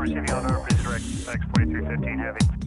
receiving on over, please direct X4315 heavy.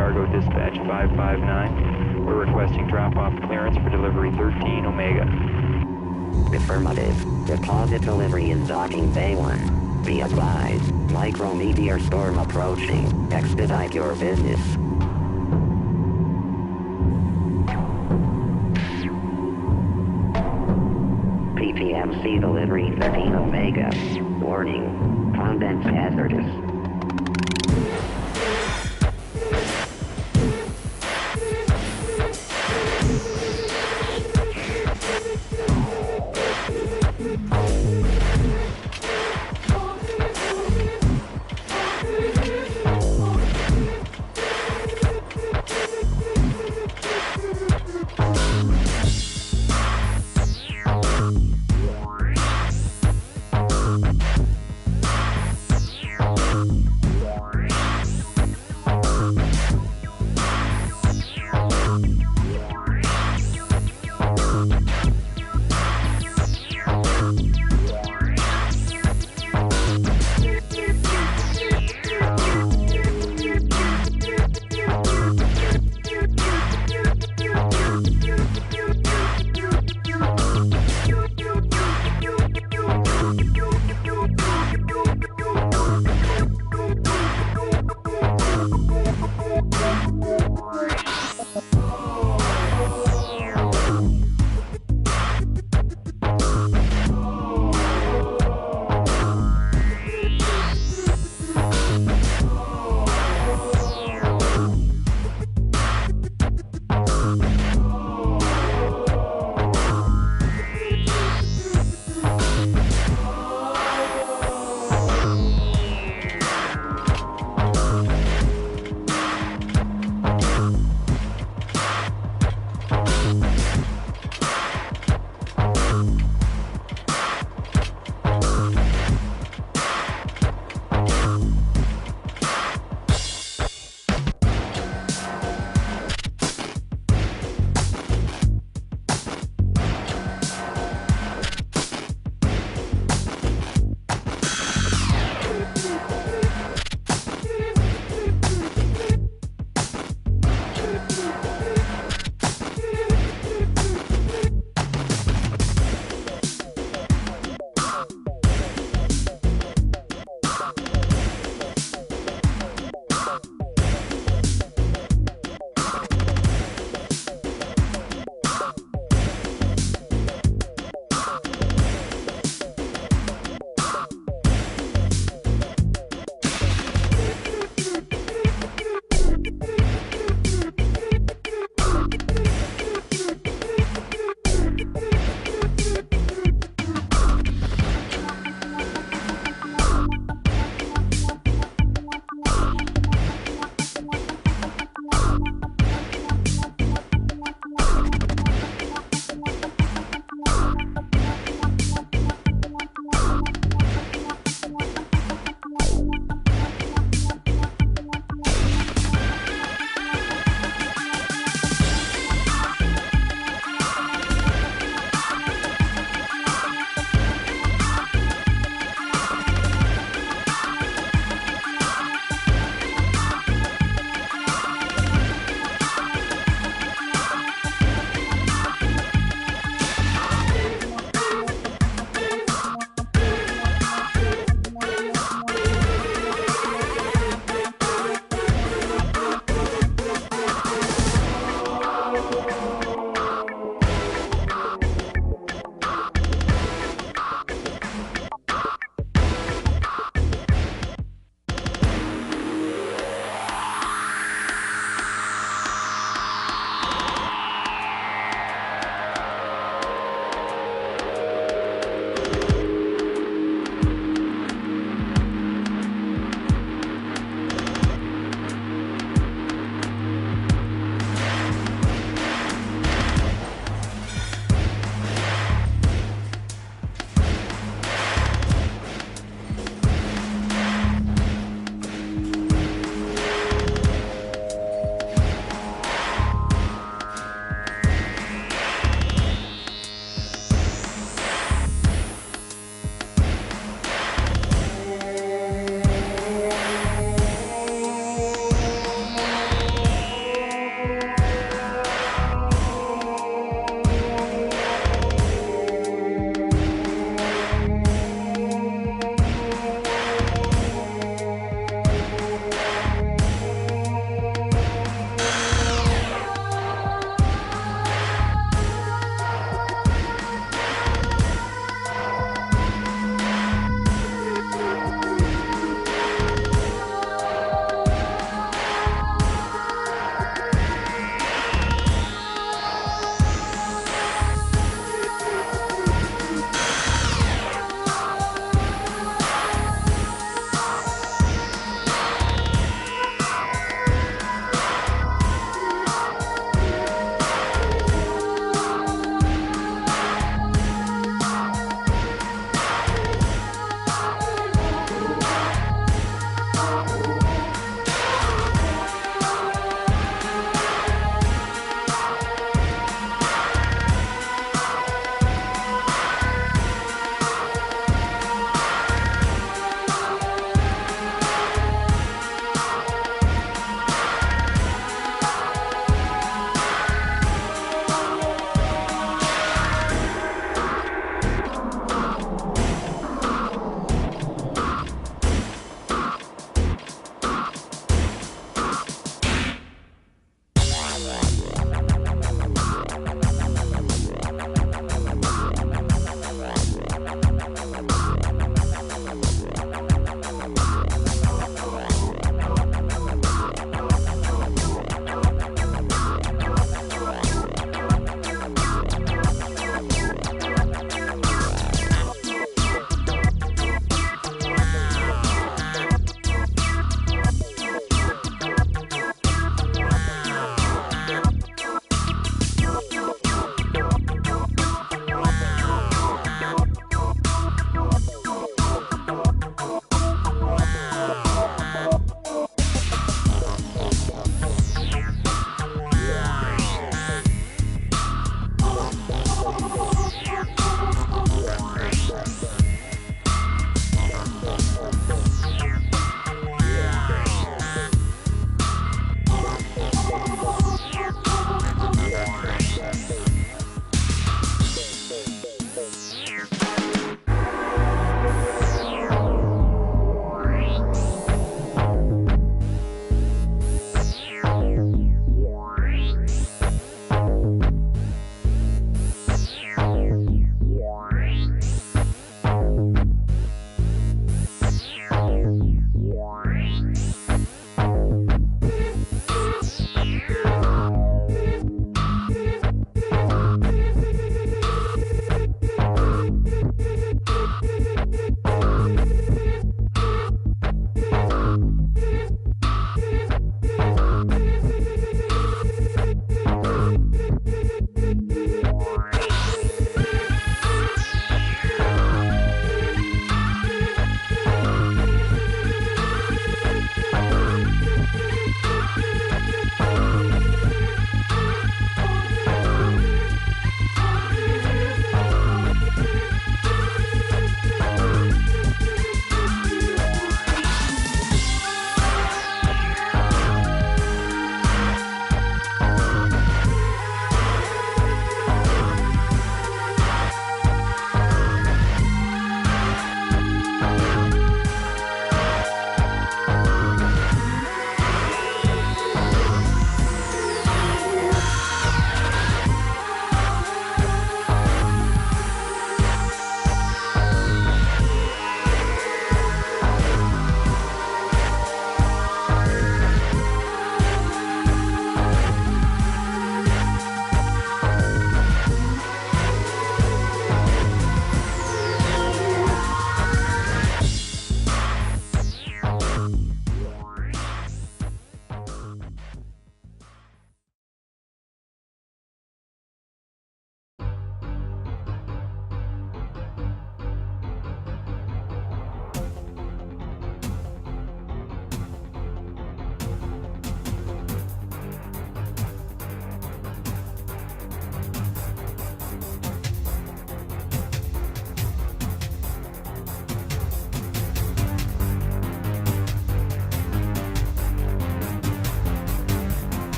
Cargo Dispatch 559. We're requesting drop-off clearance for delivery 13 Omega. Affirmative. Deposit delivery in docking bay 1. Be advised, micrometeor storm approaching. Expedite your business. PPMC delivery 13 Omega. Warning, contents hazardous.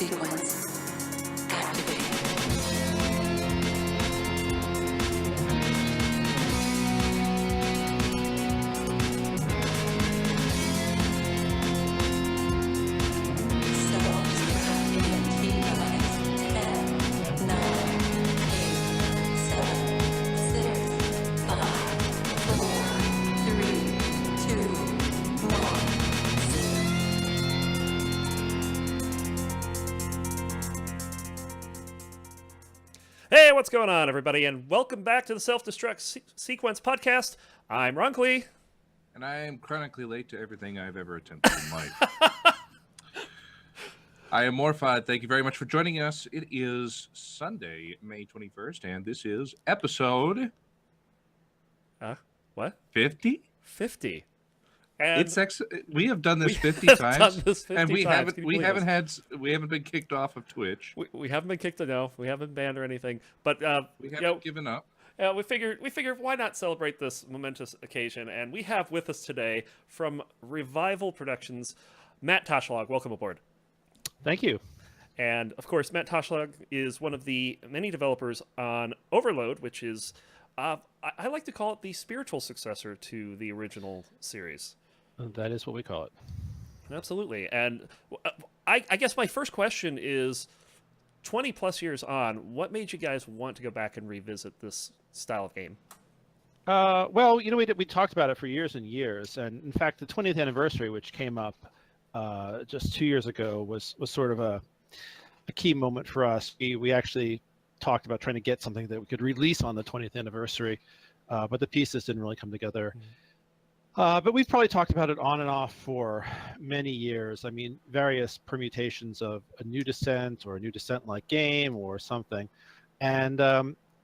sequence activated. Self-Destruct in T-minus 10, 9, 8, 7, 6, 5, 4, 3, 2, 1. Hey, what's going on, everybody, and welcome back to the Self-Destruct Sequence podcast. I'm Runkly. And I am chronically late to everything I've ever attempted in life. I am Morphod. Thank you very much for joining us. It is Sunday, May 21st, and this is episode... What? 50? 50. And we have done this 50 have times, done this 50 and we times. haven't been kicked off of Twitch. We haven't been kicked out. We haven't banned or anything. But We haven't given up. we figured why not celebrate this momentous occasion? And we have with us today from Revival Productions, Matt Toshlog. Welcome aboard. Thank you. And of course, Matt Toshlog is one of the many developers on Overload, which is I like to call it the spiritual successor to the original series. That is what we call it. Absolutely. And I guess my first question is, 20 plus years on, what made you guys want to go back and revisit this style of game? Well, we talked about it for years and years, and in fact, the 20th anniversary, which came up just 2 years ago, was sort of a key moment for us. We actually talked about trying to get something that we could release on the 20th anniversary, but the pieces didn't really come together. But we've probably talked about it on and off for many years. I mean, various permutations of a New Descent or a New Descent-like game or something, and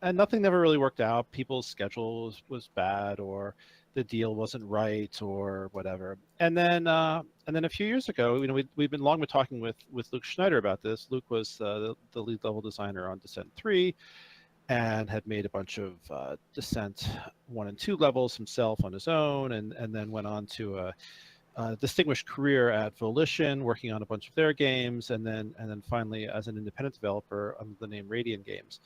nothing never really worked out. People's schedule was bad, or the deal wasn't right, or whatever. And then a few years ago, we've been long been talking with Luke Schneider about this. Luke was the lead level designer on Descent 3. And had made a bunch of Descent 1 and 2 levels himself on his own, and then went on to a distinguished career at Volition, working on a bunch of their games, and then finally as an independent developer under the name Radiant Games.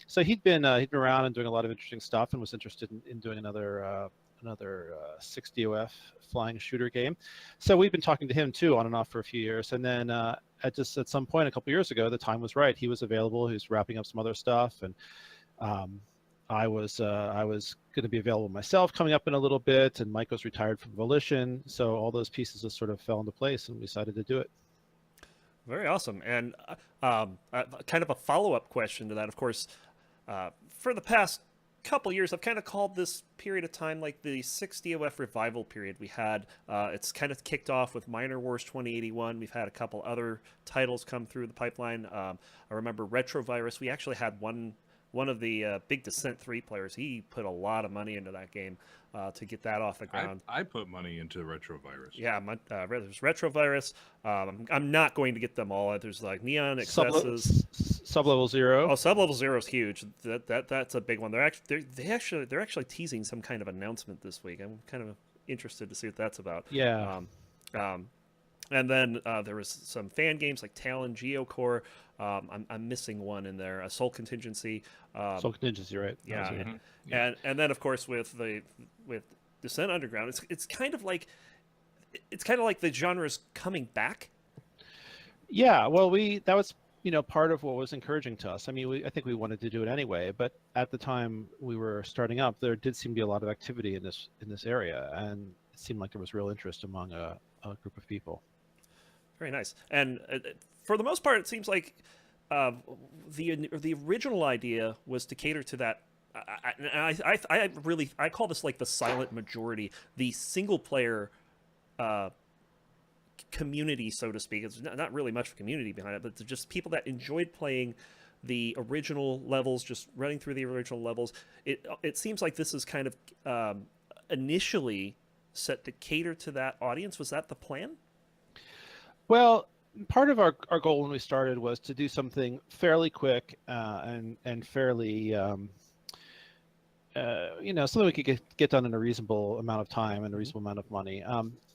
So he'd been around and doing a lot of interesting stuff, and was interested in doing another 6DOF flying shooter game. So we've been talking to him too on and off for a few years, and then at some point a couple years ago, the time was right. He was available. He was wrapping up some other stuff, and I was going to be available myself coming up in a little bit, and Mike was retired from Volition, so all those pieces just sort of fell into place, and we decided to do it. Very awesome. And kind of a follow-up question to that, of course, for the past couple years, I've kind of called this period of time like the 6DOF revival period we had. It's kind of kicked off with Minor Wars 2081. We've had a couple other titles come through the pipeline. I remember Retrovirus. We actually had one of the big Descent 3 players. He put a lot of money into that game to get that off the ground. I put money into Retrovirus. Yeah, there's Retrovirus. I'm not going to get them all. There's like Neon Excesses. Sublevel Zero. Oh, Sublevel Zero is huge. That's a big one. They're actually teasing some kind of announcement this week. I'm kind of interested to see what that's about. Yeah. And then there was some fan games like Talon, Geocore. I'm missing one in there. Soul Contingency. Soul Contingency, right? Yeah. Mm-hmm. Yeah. And then of course with Descent Underground, it's kind of like the genre's coming back. Yeah. Well, that was part of what was encouraging to us. I mean, I think we wanted to do it anyway, but at the time we were starting up, there did seem to be a lot of activity in this area, and it seemed like there was real interest among a group of people. Very nice. And for the most part, it seems like the original idea was to cater to that. I call this like the silent majority, the single player community, so to speak. It's not really much of a community behind it, but it's just people that enjoyed playing the original levels, just running through the original levels. It seems like this is kind of initially set to cater to that audience. Was that the plan? Well, part of our goal when we started was to do something fairly quick and fairly something we could get done in a reasonable amount of time and a reasonable amount of money.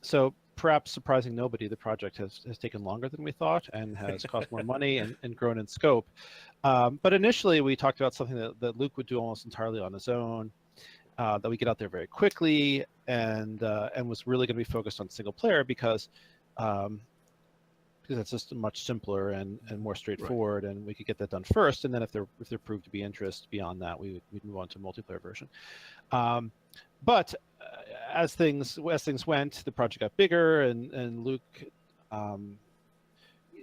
So perhaps surprising nobody, the project has taken longer than we thought and has cost more money and grown in scope. But initially, we talked about something that Luke would do almost entirely on his own, that we get out there very quickly, and was really going to be focused on single player because that's just much simpler and more straightforward, and we could get that done first. And then if there proved to be interest beyond that, we'd move on to a multiplayer version. But as things went, the project got bigger, and Luke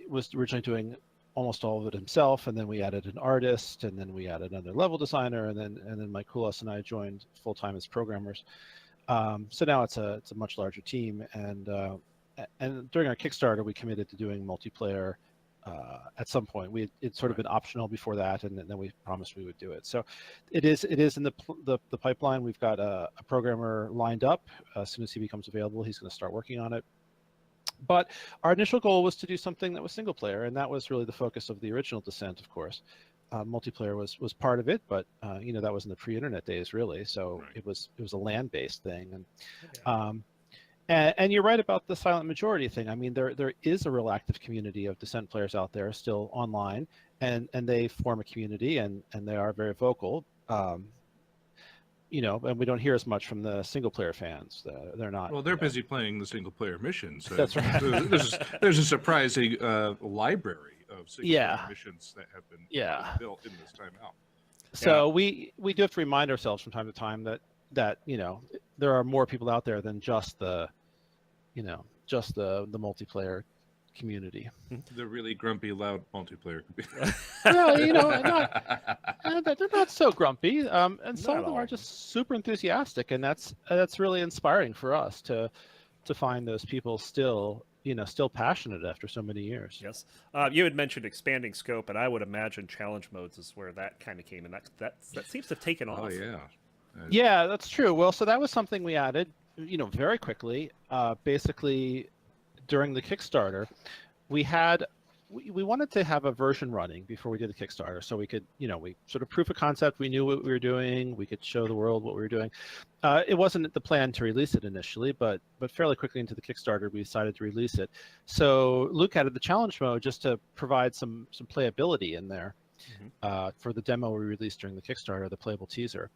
was originally doing almost all of it himself, and then we added an artist, and then we added another level designer, and then Mike Koulos and I joined full time as programmers. So now it's a much larger team, and during our Kickstarter, we committed to doing multiplayer at some point. It's sort of been optional before that, and then we promised we would do it. So it is in the pipeline. We've got a programmer lined up. As soon as he becomes available, he's going to start working on it. But our initial goal was to do something that was single player, and that was really the focus of the original Descent, of course. Multiplayer was part of it, but that was in the pre-internet days, really. So it was a land-based thing, and you're right about the silent majority thing. I mean, there is a real active community of Descent players out there still online, and they form a community, and they are very vocal. And we don't hear as much from the single player fans. They're not. Well, they're busy playing the single player missions. That's right. There's a surprising library of single player missions that have been built in this time out. So we do have to remind ourselves from time to time that there are more people out there than just the multiplayer community. The really grumpy, loud multiplayer community. Well, they're not so grumpy, and some of them are just super enthusiastic, and that's really inspiring for us to find those people still passionate after so many years. Yes. You had mentioned expanding scope, and I would imagine challenge modes is where that kind of came in. That seems to have taken off. Oh yeah. Yeah, that's true. Well, so that was something we added, very quickly. Basically, during the Kickstarter, we wanted to have a version running before we did the Kickstarter, so we could, we sort of proof of concept. We knew what we were doing. We could show the world what we were doing. It wasn't the plan to release it initially, but fairly quickly into the Kickstarter, we decided to release it. So Luke added the challenge mode just to provide some playability in there for the demo we released during the Kickstarter, the playable teaser.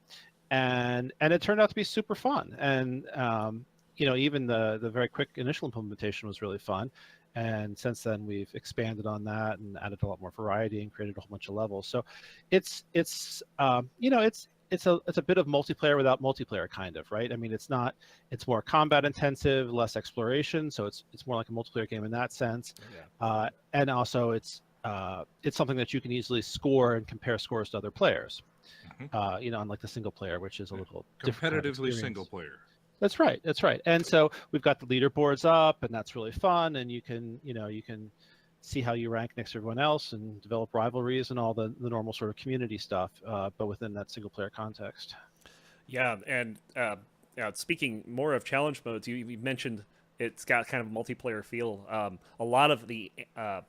And it turned out to be super fun, and even the very quick initial implementation was really fun, and since then we've expanded on that and added a lot more variety and created a whole bunch of levels. So it's a bit of multiplayer without multiplayer, kind of, right? I mean, it's more combat intensive, less exploration, so it's more like a multiplayer game in that sense. And also it's something that you can easily score and compare scores to other players. Unlike the single player, which is a little competitively single player. That's right. And so we've got the leaderboards up, and that's really fun. And you can see how you rank next to everyone else and develop rivalries and all the normal sort of community stuff, but within that single player context. Yeah, and speaking more of challenge modes, you mentioned it's got kind of a multiplayer feel. A lot of the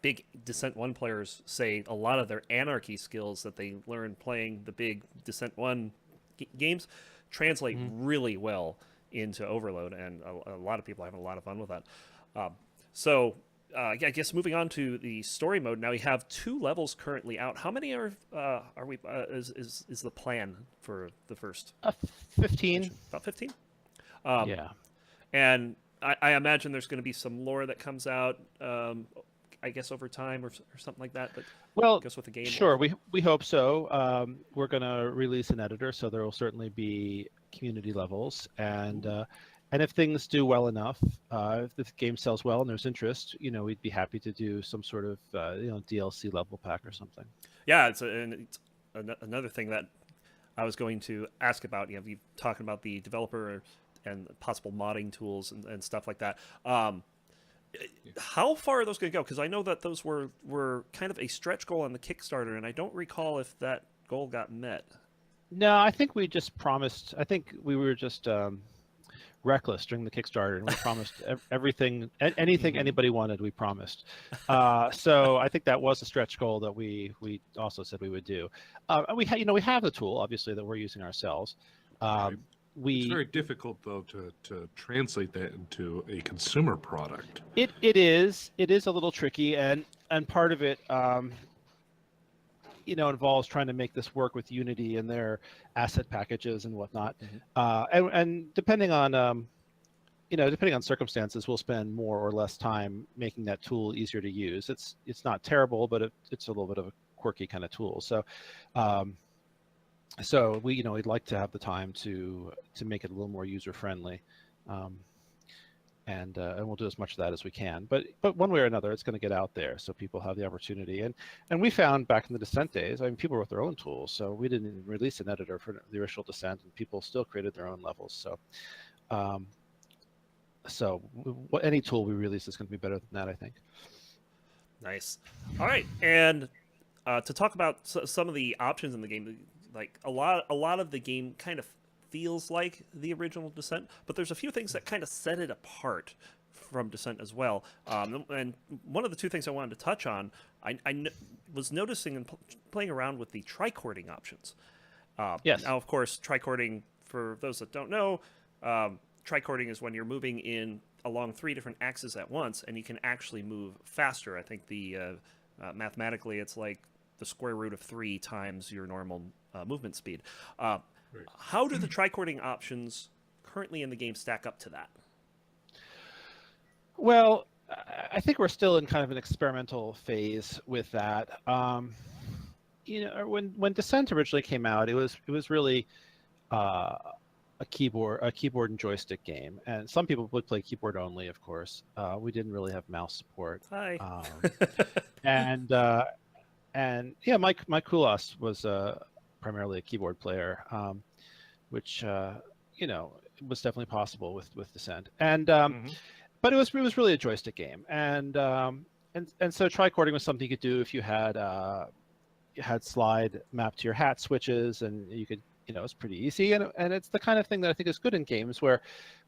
big Descent 1 players say a lot of their anarchy skills that they learn playing the big Descent 1 games translate really well into Overload, and a lot of people are having a lot of fun with that. I guess moving on to the story mode, now we have 2 levels currently out. How many are we? Is the plan for the first? 15. About 15. Yeah. And I imagine there's going to be some lore that comes out, I guess, over time or something like that. But I guess with the game, sure, we hope so. We're going to release an editor, so there will certainly be community levels, and if things do well enough, if the game sells well and there's interest, we'd be happy to do some sort of DLC level pack or something. Yeah, it's another thing that I was going to ask about. You talking about the developer and possible modding tools and stuff like that. How far are those going to go? Because I know that those were kind of a stretch goal on the Kickstarter, and I don't recall if that goal got met. No, I think we just promised. I think we were just reckless during the Kickstarter, and we promised everything, anything anybody wanted, we promised. So I think that was a stretch goal that we also said we would do. We have the tool, obviously, that we're using ourselves. Right. We It's very difficult though to translate that into a consumer product. it is a little tricky, and part of it involves trying to make this work with Unity and their asset packages and whatnot. And depending on depending on circumstances, we'll spend more or less time making that tool easier to use. It's not terrible, but it's a little bit of a quirky kind of tool. So so we'd like to have the time to make it a little more user friendly. And we'll do as much of that as we can. But one way or another, it's going to get out there, so people have the opportunity. And we found back in the Descent days, I mean, people wrote their own tools, so we didn't even release an editor for the original Descent, and people still created their own levels. So any tool we release is going to be better than that, I think. Nice. All right, and to talk about some of the options in the game, like a lot of the game kind of feels like the original Descent, but there's a few things that kind of set it apart from Descent as well. And one of the two things I wanted to touch on, I was noticing and playing around with the tricording options. Yes. Now, of course, tricording, for those that don't know, tricording is when you're moving along 3 different axes at once, and you can actually move faster. I think mathematically it's like the square root of 3 times your normal movement speed. Right. How do the tricording options currently in the game stack up to that? Well, I think we're still in kind of an experimental phase with that. When Descent originally came out, it was really a keyboard and joystick game, and some people would play keyboard only. Of course, we didn't really have mouse support. Hi. And yeah, Mike Koulos was primarily a keyboard player, which was definitely possible with Descent. And but it was really a joystick game, and so tricording was something you could do if you had slide mapped to your hat switches, and you could. It's pretty easy, and it's the kind of thing that I think is good in games where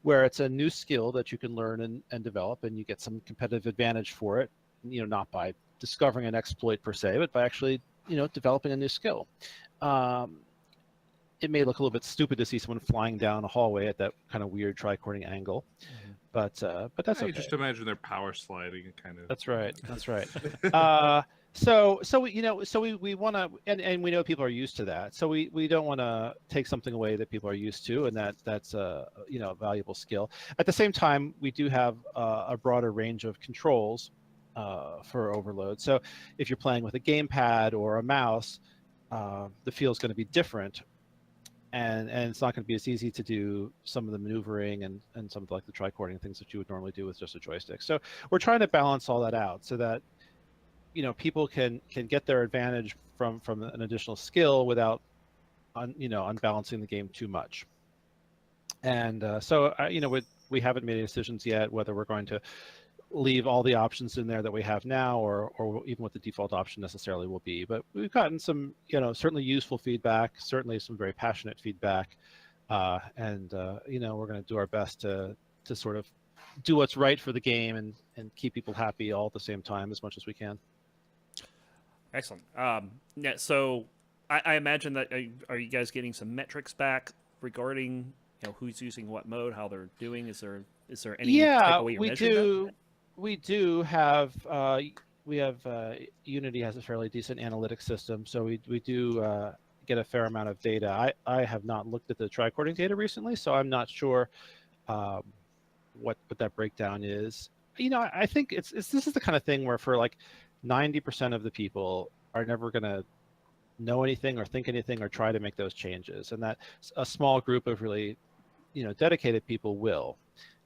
it's a new skill that you can learn and develop, and you get some competitive advantage for it. Not by discovering an exploit per se, but by actually developing a new skill. It may look a little bit stupid to see someone flying down a hallway at that kind of weird tricording angle, but that's okay. Just imagine they're power sliding and kind of. That's right. So we want to, and we know people are used to that. So we don't want to take something away that people are used to, and that's a valuable skill. At the same time, we do have a broader range of controls for overload. So if you're playing with a gamepad or a mouse, the feel is going to be different. And it's not going to be as easy to do some of the maneuvering and some of like the tricording things that you would normally do with just a joystick. So we're trying to balance all that out so that people can get their advantage from an additional skill without unbalancing the game too much. And so we haven't made any decisions yet whether we're going to leave all the options in there that we have now, or even what the default option necessarily will be. But we've gotten some, certainly useful feedback, certainly some very passionate feedback, and we're going to do our best to sort of do what's right for the game and keep people happy all at the same time as much as we can. Excellent. Yeah. So I imagine that are you guys getting some metrics back regarding who's using what mode, how they're doing? Is there any type of way you're measuring that? We do have Unity has a fairly decent analytics system, so we do get a fair amount of data. I have not looked at the tricording data recently, so I'm not sure what that breakdown is. I think this is the kind of thing where for like 90% of the people are never going to know anything or think anything or try to make those changes, and that a small group of really dedicated people will.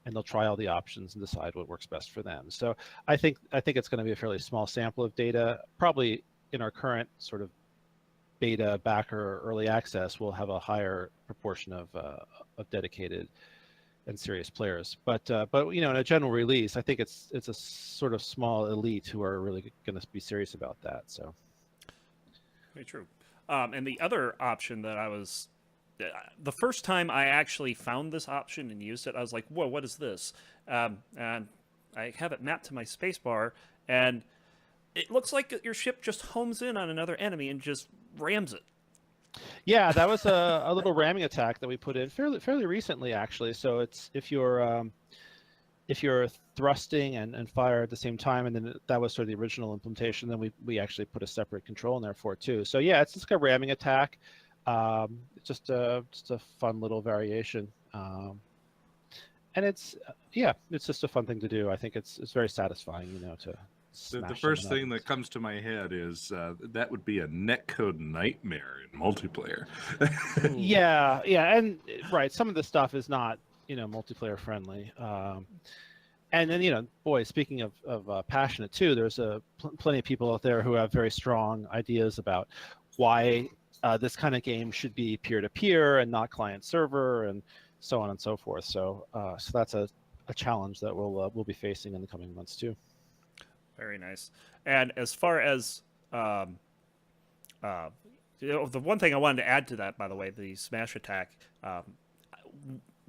And they'll try all the options and decide what works best for them. So I think it's going to be a fairly small sample of data. Probably in our current sort of beta, backer, or early access, we'll have a higher proportion of dedicated and serious players. But in a general release, I think it's a sort of small elite who are really going to be serious about that. So very true. And the other option that I was. The first time I actually found this option and used it, I was like, whoa, what is this? And I have it mapped to my spacebar, and it looks like your ship just homes in on another enemy and just rams it. Yeah, that was a little ramming attack that we put in fairly recently, actually. So it's if you're thrusting and fire at the same time, and then that was sort of the original implementation, then we actually put a separate control in there for it too. So yeah, it's just a ramming attack. It's just a fun little variation. And it's yeah, it's just a fun thing to do. I think it's very satisfying, you know, to The smash first someone thing up. that comes to my head is that would be a netcode nightmare in multiplayer. Yeah, yeah, and right, some of the stuff is not, you know, multiplayer friendly. And then, you know, boy, speaking of passionate too, there's plenty of people out there who have very strong ideas about why this kind of game should be peer-to-peer and not client-server, and so on and so forth. So, so that's a challenge that we'll be facing in the coming months too. Very nice. And as far as uh, you know, the one thing I wanted to add to that, by the way, the smash attack.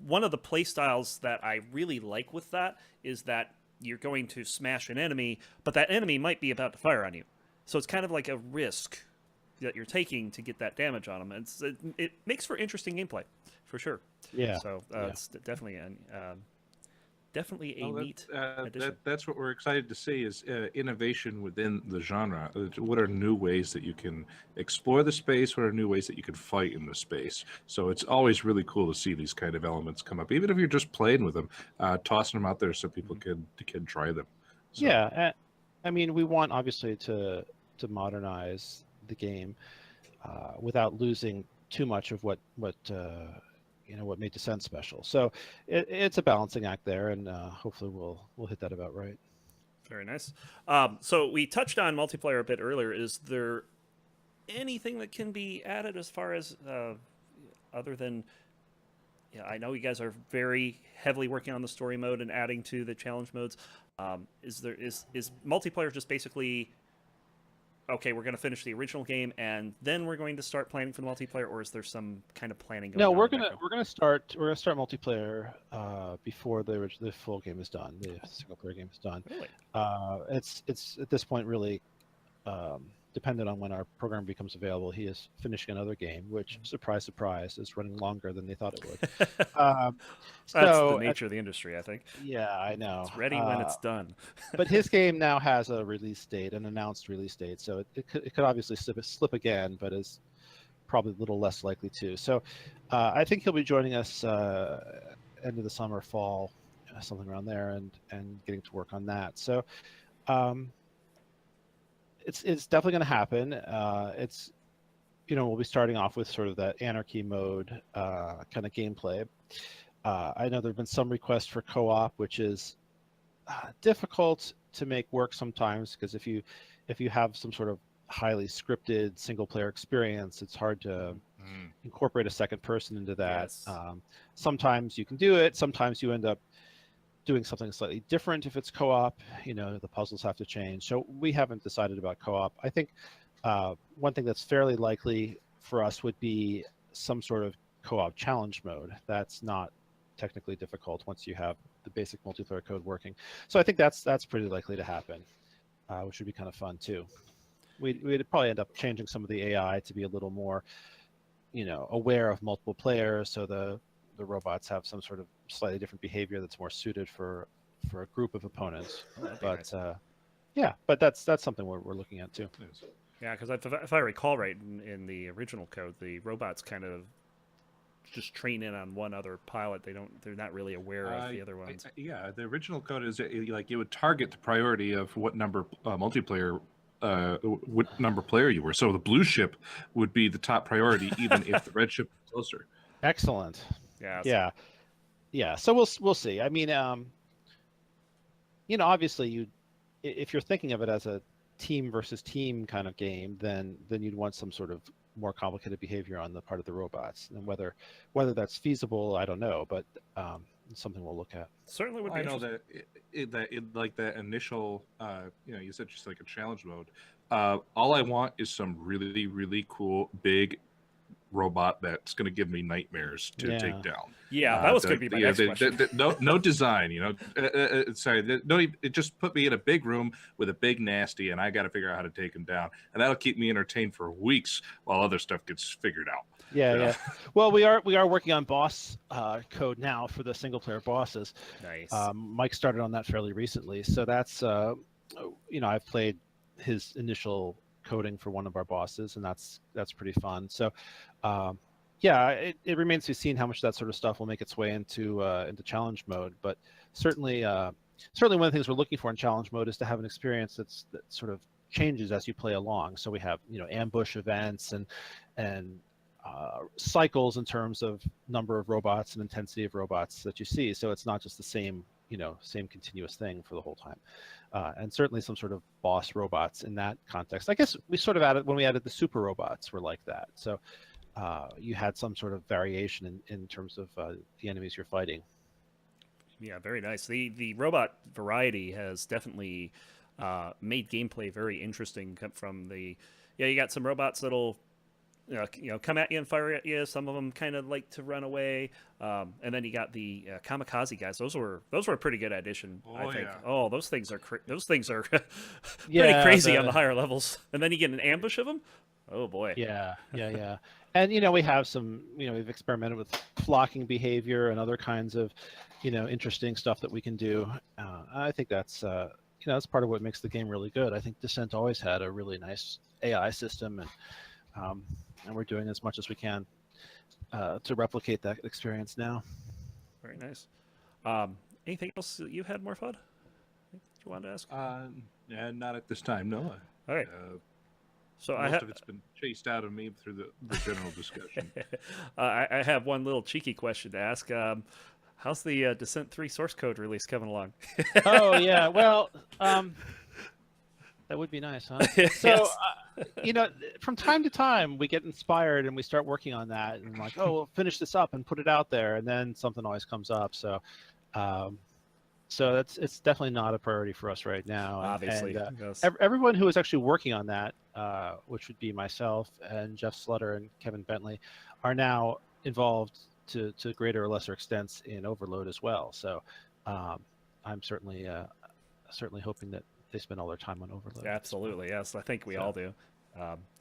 One of the play styles that I really like with that is that you're going to smash an enemy, but that enemy might be about to fire on you. So it's kind of like a risk that you're taking to get that damage on them. It makes for interesting gameplay, for sure. Yeah. So Yeah. it's definitely definitely a Well, neat addition. that's what we're excited to see is innovation within the genre. What are new ways that you can explore the space? What are new ways that you can fight in the space? So it's always really cool to see these kind of elements come up, even if you're just playing with them, tossing them out there so people can try them. So, Yeah, I mean, we want obviously to modernize the game without losing too much of what you know, what made Descent special. So it's a balancing act there, and hopefully we'll hit that about right. Very nice. So we touched on multiplayer a bit earlier. Is there anything that can be added as far as other than? Yeah, I know you guys are very heavily working on the story mode and adding to the challenge modes. Is multiplayer just basically okay? We're going to finish the original game and then we're going to start planning for the multiplayer, or is there some kind of planning going No, on? we're gonna start multiplayer before the full game is done. The single player game is done. Really? It's at this point really dependent on when our program becomes available. He is finishing another game, which, surprise, surprise, is running longer than they thought it would. That's the nature of the industry, I think. Yeah, I know. It's ready when it's done. But his game now has a release date, an announced release date, so it could obviously slip again, but is probably a little less likely to. So I think he'll be joining us end of the summer, fall, something around there, and getting to work on that. So it's definitely going to happen. It's, you know, we'll be starting off with sort of that anarchy mode kind of gameplay. I know there have been some requests for co-op, which is difficult to make work sometimes, because if you have some sort of highly scripted single player experience, it's hard to incorporate a second person into that. Yes. Sometimes you can do it, sometimes you end up doing something slightly different if it's co-op. You know, the puzzles have to change. So we haven't decided about co-op. I think one thing that's fairly likely for us would be some sort of co-op challenge mode. That's not technically difficult once you have the basic multiplayer code working. So I think that's pretty likely to happen, which would be kind of fun too. We'd probably end up changing some of the AI to be a little more, you know, aware of multiple players, so the robots have some sort of slightly different behavior that's more suited for a group of opponents. But nice. Yeah, but that's something we're looking at too. Yeah, because if I recall right, in the original code, the robots kind of just train in on one other pilot. They're not really aware of the other ones. Yeah, the original code is like it would target the priority of what number multiplayer. What number player you were. So the blue ship would be the top priority, even if the red ship was closer. Excellent. Yeah. Yeah. So we'll see. I mean, you know, obviously if you're thinking of it as a team versus team kind of game, then you'd want some sort of more complicated behavior on the part of the robots, and whether that's feasible, I don't know, but it's something we'll look at. Certainly would be. I know that like that initial, you know, you said just like a challenge mode. All I want is some really, really cool, big, robot that's going to give me nightmares to Yeah. take down. Yeah, that was going to be my next question. No design, sorry, it just put me in a big room with a big nasty, and I got to figure out how to take him down, and that'll keep me entertained for weeks while other stuff gets figured out. Yeah, You know? yeah. Well, we are working on boss code now for the single player bosses. Nice. Mike started on that fairly recently, so that's I've played his initial coding for one of our bosses, and that's pretty fun. So yeah, it remains to be seen how much that sort of stuff will make its way into challenge mode, but certainly one of the things we're looking for in challenge mode is to have an experience that sort of changes as you play along. So we have ambush events and cycles in terms of number of robots and intensity of robots that you see. So it's not just the same continuous thing for the whole time. And certainly some sort of boss robots in that context. I guess we sort of added, when we added the super robots were like that. So you had some sort of variation in terms of the enemies you're fighting. Yeah, very nice. The robot variety has definitely made gameplay very interesting. From you got some robots that'll come at you and fire at you. Some of them kind of like to run away, and then you got the kamikaze guys. Those were a pretty good addition, I think. Yeah. Oh, those things are pretty Yeah, crazy on the higher levels. And then you get an ambush of them. Oh boy. Yeah. And we have some, we've experimented with flocking behavior and other kinds of, interesting stuff that we can do. I think that's that's part of what makes the game really good. I think Descent always had a really nice AI system, and we're doing as much as we can to replicate that experience now. Very nice. Anything else that you had more fun? You wanted to ask? Not at this time, no. All right. So most of it's been chased out of me through the general discussion. I have one little cheeky question to ask. How's the Descent 3 source code release coming along? Oh yeah, well, that would be nice, huh? So, from time to time we get inspired and we start working on that, and like, oh, we'll finish this up and put it out there, and then something always comes up. So, it's definitely not a priority for us right now. Obviously, and, yes. everyone who is actually working on that, which would be myself and Jeff Slutter and Kevin Bentley, are now involved to greater or lesser extents in Overload as well. So, I'm certainly hoping that they spend all their time on Overload. Absolutely, yes. I think we all do.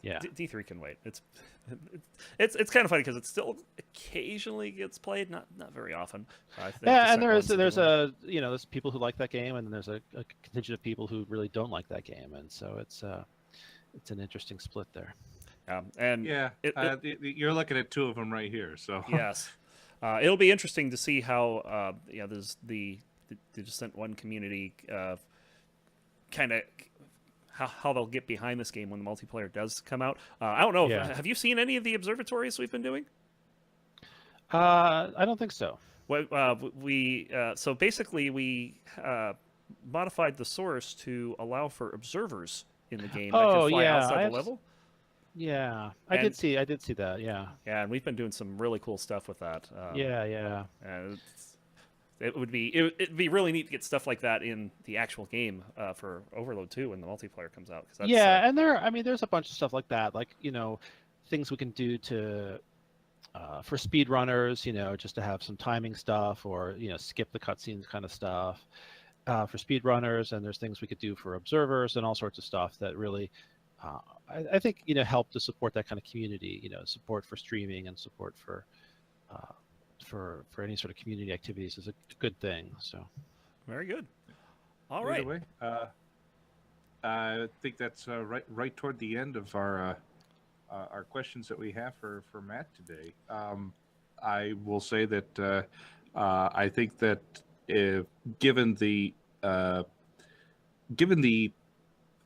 Yeah. D3 can wait. It's kind of funny because it still occasionally gets played, not very often. I think Yeah, and there's people who like that game, and then there's a contingent of people who really don't like that game, and so it's an interesting split there. And Yeah, you're looking at two of them right here. So yes, it'll be interesting to see how there's the Descent 1 community kind of how they'll get behind this game when the multiplayer does come out. I don't know. Yeah. Have you seen any of the observatories we've been doing? I don't think so. Well, so basically we modified the source to allow for observers in the game that can fly outside the level. Yeah, I did see that. Yeah. Yeah, and we've been doing some really cool stuff with that. Yeah. It'd be really neat to get stuff like that in the actual game for Overload 2 when the multiplayer comes out. Cause that's, and there's a bunch of stuff like that, like things we can do to for speedrunners, just to have some timing stuff, or skip the cutscenes kind of stuff for speedrunners. And there's things we could do for observers and all sorts of stuff that really I think help to support that kind of community. Support for streaming and support for any sort of community activities is a good thing. So very good. All right. Way, I think that's right toward the end of our questions that we have for Matt today. I will say that I think that given the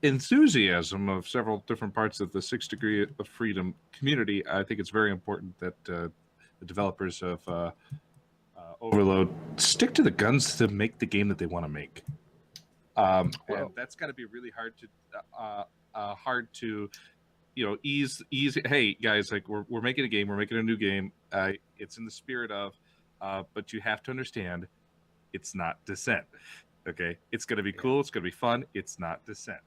enthusiasm of several different parts of the 6 Degree of Freedom community, I think it's very important that the developers of Overload stick to the guns to make the game that they want to make. And that's got to be really hard to ease. Hey guys, like we're making a game, we're making a new game. It's in the spirit of, but you have to understand, it's not Descent. Okay, it's going to be cool, it's going to be fun. It's not Descent.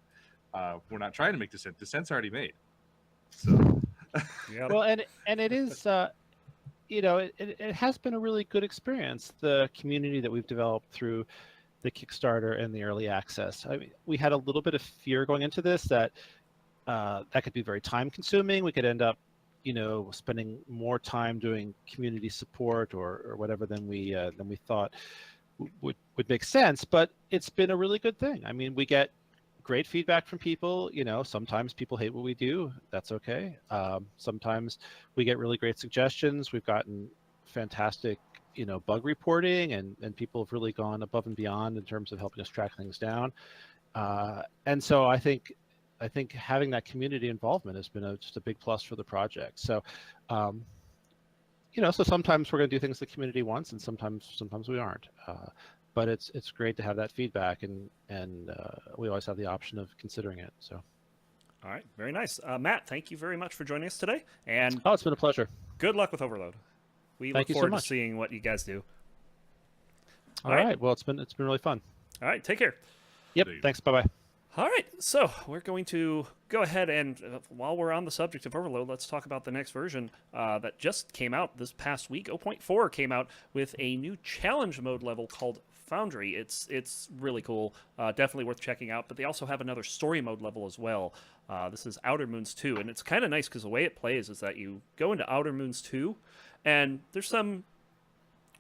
We're not trying to make Descent. Descent's already made. So Yeah. Well, and it is, it has been a really good experience. The community that we've developed through the Kickstarter and the early access. I mean, we had a little bit of fear going into this that that could be very time consuming. We could end up, spending more time doing community support or whatever than we thought would make sense. But it's been a really good thing. I mean, we get great feedback from people. Sometimes people hate what we do. That's okay. Sometimes we get really great suggestions. We've gotten fantastic, bug reporting, and people have really gone above and beyond in terms of helping us track things down. And so I think having that community involvement has been just a big plus for the project. So, so sometimes we're going to do things the community wants, and sometimes we aren't. But it's great to have that feedback, and we always have the option of considering it. So, All right, very nice. Matt, thank you very much for joining us today, and it's been a pleasure. good luck with Overload. We Thank look you so forward to much. seeing what you guys do. All right. Well, it's been really fun. All right, take care. Yep. Indeed. Thanks. Bye bye. All right, so we're going to go ahead and, while we're on the subject of Overload, let's talk about the next version that just came out this past week. 0.4 came out with a new challenge mode level called Foundry. It's really cool, definitely worth checking out, but they also have another story mode level as well. This is Outer Moons 2, and it's kind of nice because the way it plays is that you go into Outer Moons 2, and there's some,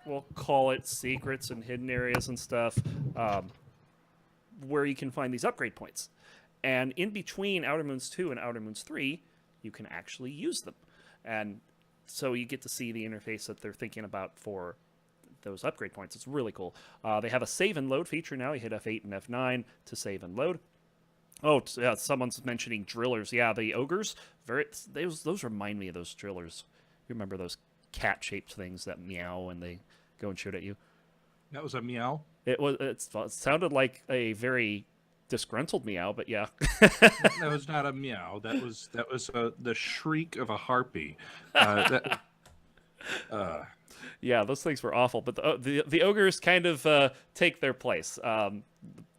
we'll call it secrets and hidden areas and stuff, where you can find these upgrade points. And in between Outer Moons 2 and Outer Moons 3, you can actually use them. And so you get to see the interface that they're thinking about for those upgrade points. It's really cool. They have a save and load feature now. You hit F8 and F9 to save and load. Oh, yeah, someone's mentioning drillers. Yeah, the ogres, those remind me of those drillers. You remember those cat-shaped things that meow and they go and shoot at you? That was a meow. It sounded like a very disgruntled meow, but yeah. That was not a meow. That was the shriek of a harpy. Yeah, those things were awful. But the ogres kind of take their place.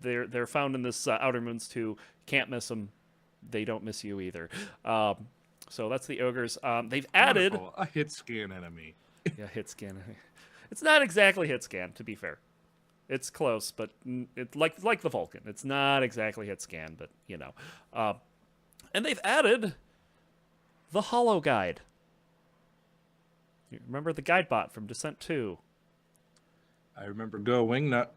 They're found in this Outer Moons 2. Can't miss them. They don't miss you either. So that's the ogres. They've added Wonderful. A hit scan enemy. yeah, hit scan. It's not exactly hit scan, to be fair. It's close, but it's like the Vulcan. It's not exactly hit scan, but and they've added the Holo Guide. You remember the guide bot from Descent 2? I remember Go Wingnut.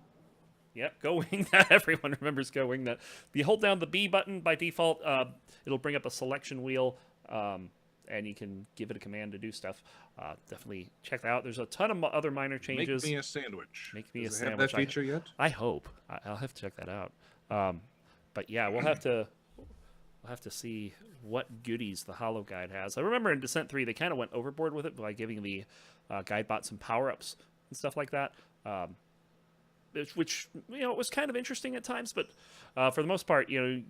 Yep, Go Wingnut. Everyone remembers Go Wingnut. If you hold down the B button by default, it'll bring up a selection wheel, and you can give it a command to do stuff. Definitely check that out. There's a ton of other minor changes. Make me a sandwich. Make me Does a it sandwich. have that feature yet? I hope. I'll have to check that out. But yeah, we'll have to see what goodies the Holo Guide has. I remember in Descent 3 they kind of went overboard with it by giving the guide bot some power-ups and stuff like that, which it was kind of interesting at times. But for the most part, the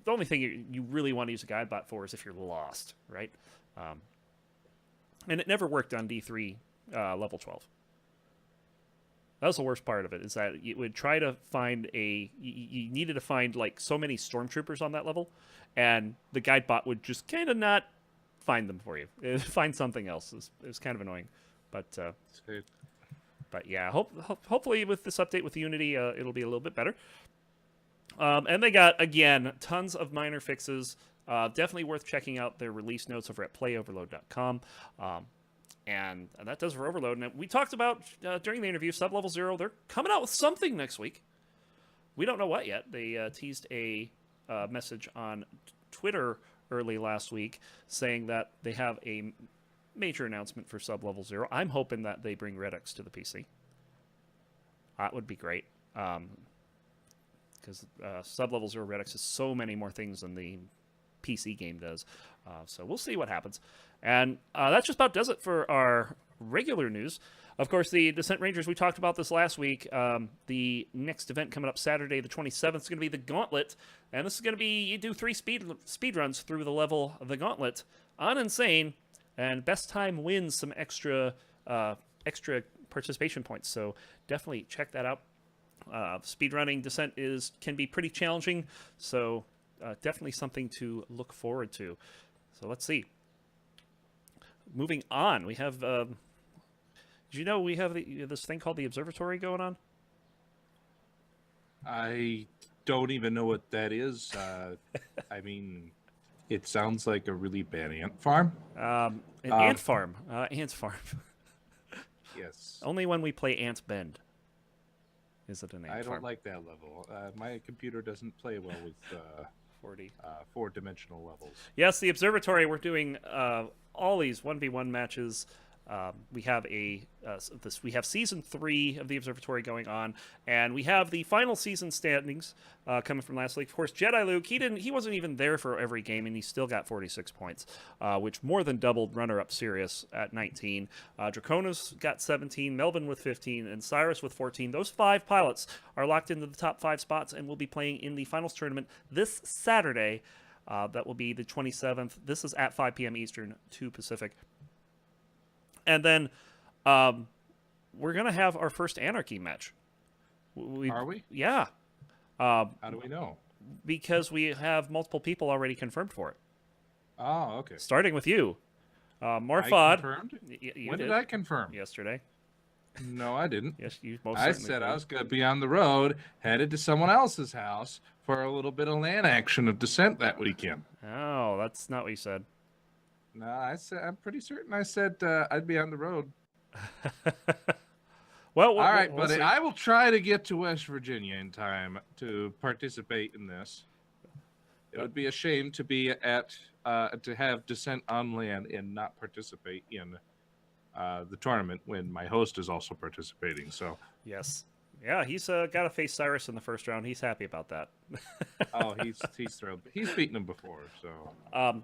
only thing you really want to use a guide bot for is if you're lost, right? And it never worked on D3 level 12. That was the worst part of it, is that you would try to find you needed to find like so many stormtroopers on that level, and the guide bot would just kind of not find them for you. It'd find something else. It was kind of annoying, but yeah, hopefully with this update with Unity, it'll be a little bit better. And they got, again, tons of minor fixes. Definitely worth checking out their release notes over at playoverload.com. And that does for Overload. And we talked about, during the interview, Sublevel Zero, they're coming out with something next week. We don't know what yet. They teased a message on Twitter early last week saying that they have a major announcement for Sublevel Zero. I'm hoping that they bring Redux to the PC. That would be great. Because Sublevel Zero Redux is so many more things than the PC game does. So we'll see what happens. And that just about does it for our regular news. Of course, the Descent Rangers, we talked about this last week. The next event coming up Saturday, the 27th, is going to be the Gauntlet. And this is going to be, you do 3 speed runs through the level of the Gauntlet on Insane. And best time wins some extra participation points. So definitely check that out. Speedrunning Descent can be pretty challenging. So definitely something to look forward to. So let's see. moving on, we have. Did you know we have this thing called the observatory going on? I don't even know what that is. I mean, it sounds like a really bad ant farm. An ant farm. Ant farm. Yes. Only when we play Ants Bend is it an ant I farm. don't like that level. My computer doesn't play well with 40. 4-dimensional levels. Yes, the observatory. We're doing all these 1v1 matches. We have we have season 3 of the observatory going on, and we have the final season standings coming from last week. Of course, Jedi Luke, he wasn't even there for every game, and he still got 46 points, which more than doubled runner-up Sirius at 19. Draconis got 17, Melvin with 15, and Cyrus with 14. Those 5 pilots are locked into the top 5 spots and will be playing in the finals tournament this Saturday. That will be the 27th. This is at 5 p.m. Eastern, 2 Pacific. And then we're going to have our first Anarchy match. Are we? Yeah. How do we know? Because we have multiple people already confirmed for it. Oh, okay. Starting with you. I Morphod. confirmed? You When did I confirm? Yesterday. No, I didn't. Yes, you most I certainly said did. I was going to be on the road, headed to someone else's house for a little bit of land action of Descent that weekend. Oh, that's not what you said. No, I'm pretty certain I said I'd be on the road. Well, All right, we'll buddy. see. I will try to get to West Virginia in time to participate in this. It would be a shame to be to have Descent on land and not participate in the tournament when my host is also participating. So, Yes. Yeah, he's got to face Cyrus in the first round. He's happy about that. oh, he's thrilled. He's beaten him before, so.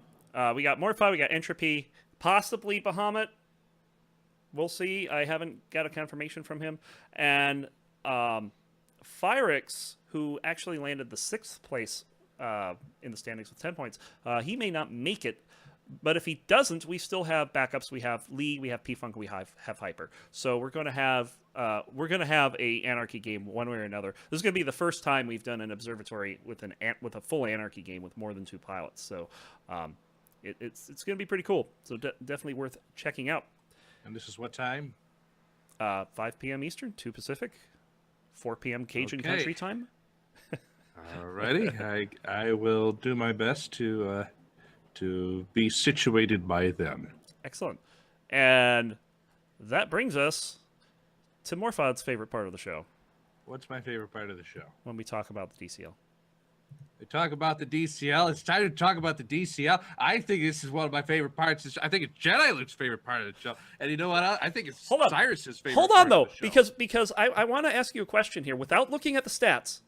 We got Morphi, we got Entropy, possibly Bahamut. We'll see. I haven't got a confirmation from him. And Phyrix, who actually landed the 6th place in the standings with 10 points, he may not make it. But if he doesn't, we still have backups. We have Lee, we have P-Funk, we have Hyper. So we're going to have a Anarchy game one way or another. This is going to be the first time we've done an observatory with a full Anarchy game with more than 2 pilots. So it's going to be pretty cool. So definitely worth checking out. And this is what time? 5 p.m. Eastern, 2 Pacific, 4 p.m. Cajun Okay. Country time. Alrighty, I will do my best to be situated by then. Excellent. And that brings us to Morphod's favorite part of the show, What's my favorite part of the show? when we talk about the DCL. We talk about the DCL. It's time to talk about the DCL. I think this is one of my favorite parts. I think it's Jedi Luke's favorite part of the show. And you know what? I think it's Hold on. Cyrus's favorite Hold part on, though, of the show. because I want to ask you a question here. Without looking at the stats,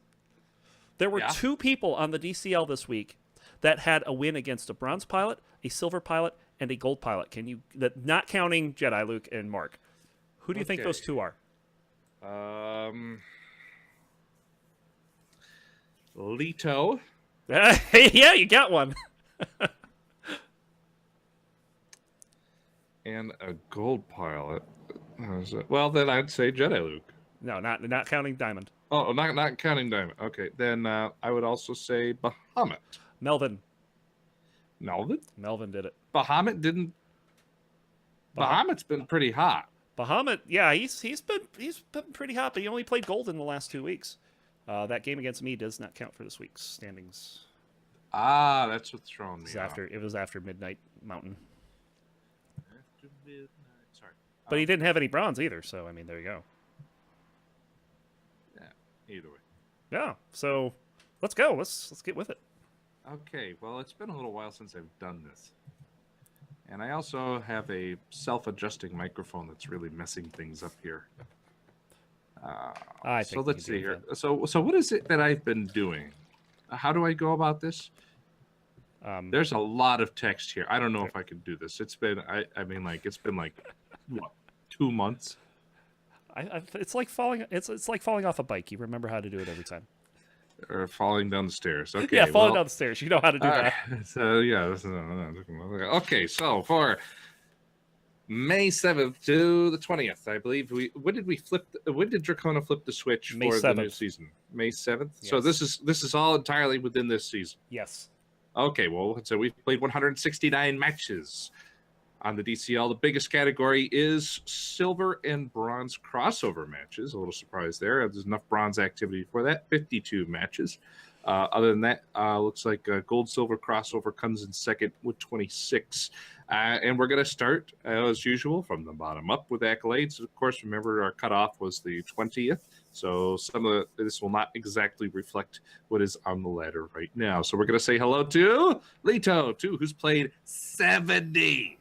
there were Yeah. 2 people on the DCL this week that had a win against a bronze pilot, a silver pilot, and a gold pilot. Not counting Jedi Luke and Mark. Who do you think Okay. those 2 are? Leto. Yeah, you got one. And a gold pilot. Well, then I'd say Jedi Luke. No, not counting Diamond. Oh, not counting Diamond. Okay, then I would also say Bahamut. Melvin. Melvin? Melvin did it. Bahamut didn't. Bahamut's been pretty hot. Bahamut, yeah, he's been pretty hot, but he only played gold in the last 2 weeks. That game against me does not count for this week's standings. Ah, that's what's throwing me off. It was after Midnight Mountain, After midnight. Sorry. but he didn't have any bronze either. So I mean, there you go. Yeah, either way. Yeah. So let's go. Let's get with it. Okay, well, it's been a little while since I've done this. And I also have a self-adjusting microphone that's really messing things up here. I So think let's we see can do here. So what is it that I've been doing? How do I go about this? that. There's a lot of text here. I don't know if I can do this. It's been it's been like what, 2 months? It's like falling. It's like falling off a bike. You remember how to do it every time. Or falling down the stairs. Okay. Yeah, falling well, down the stairs. You know how to do all that. right. So yeah. Okay. So for May 7th to the 20th, I believe when did Dracona flip the switch May for the new 7th. season? May 7th. So Yes. this is all entirely within this season. Yes. Okay. Well, so we've played 169 matches. On the DCL, the biggest category is silver and bronze crossover matches. A little surprise there. There's enough bronze activity for that. 52 matches. Other than that, looks like gold silver crossover comes in second with 26. And we're going to start, as usual, from the bottom up with accolades. Of course, remember our cutoff was the 20th. So some of this will not exactly reflect what is on the ladder right now. So we're going to say hello to Lito, too, who's played 70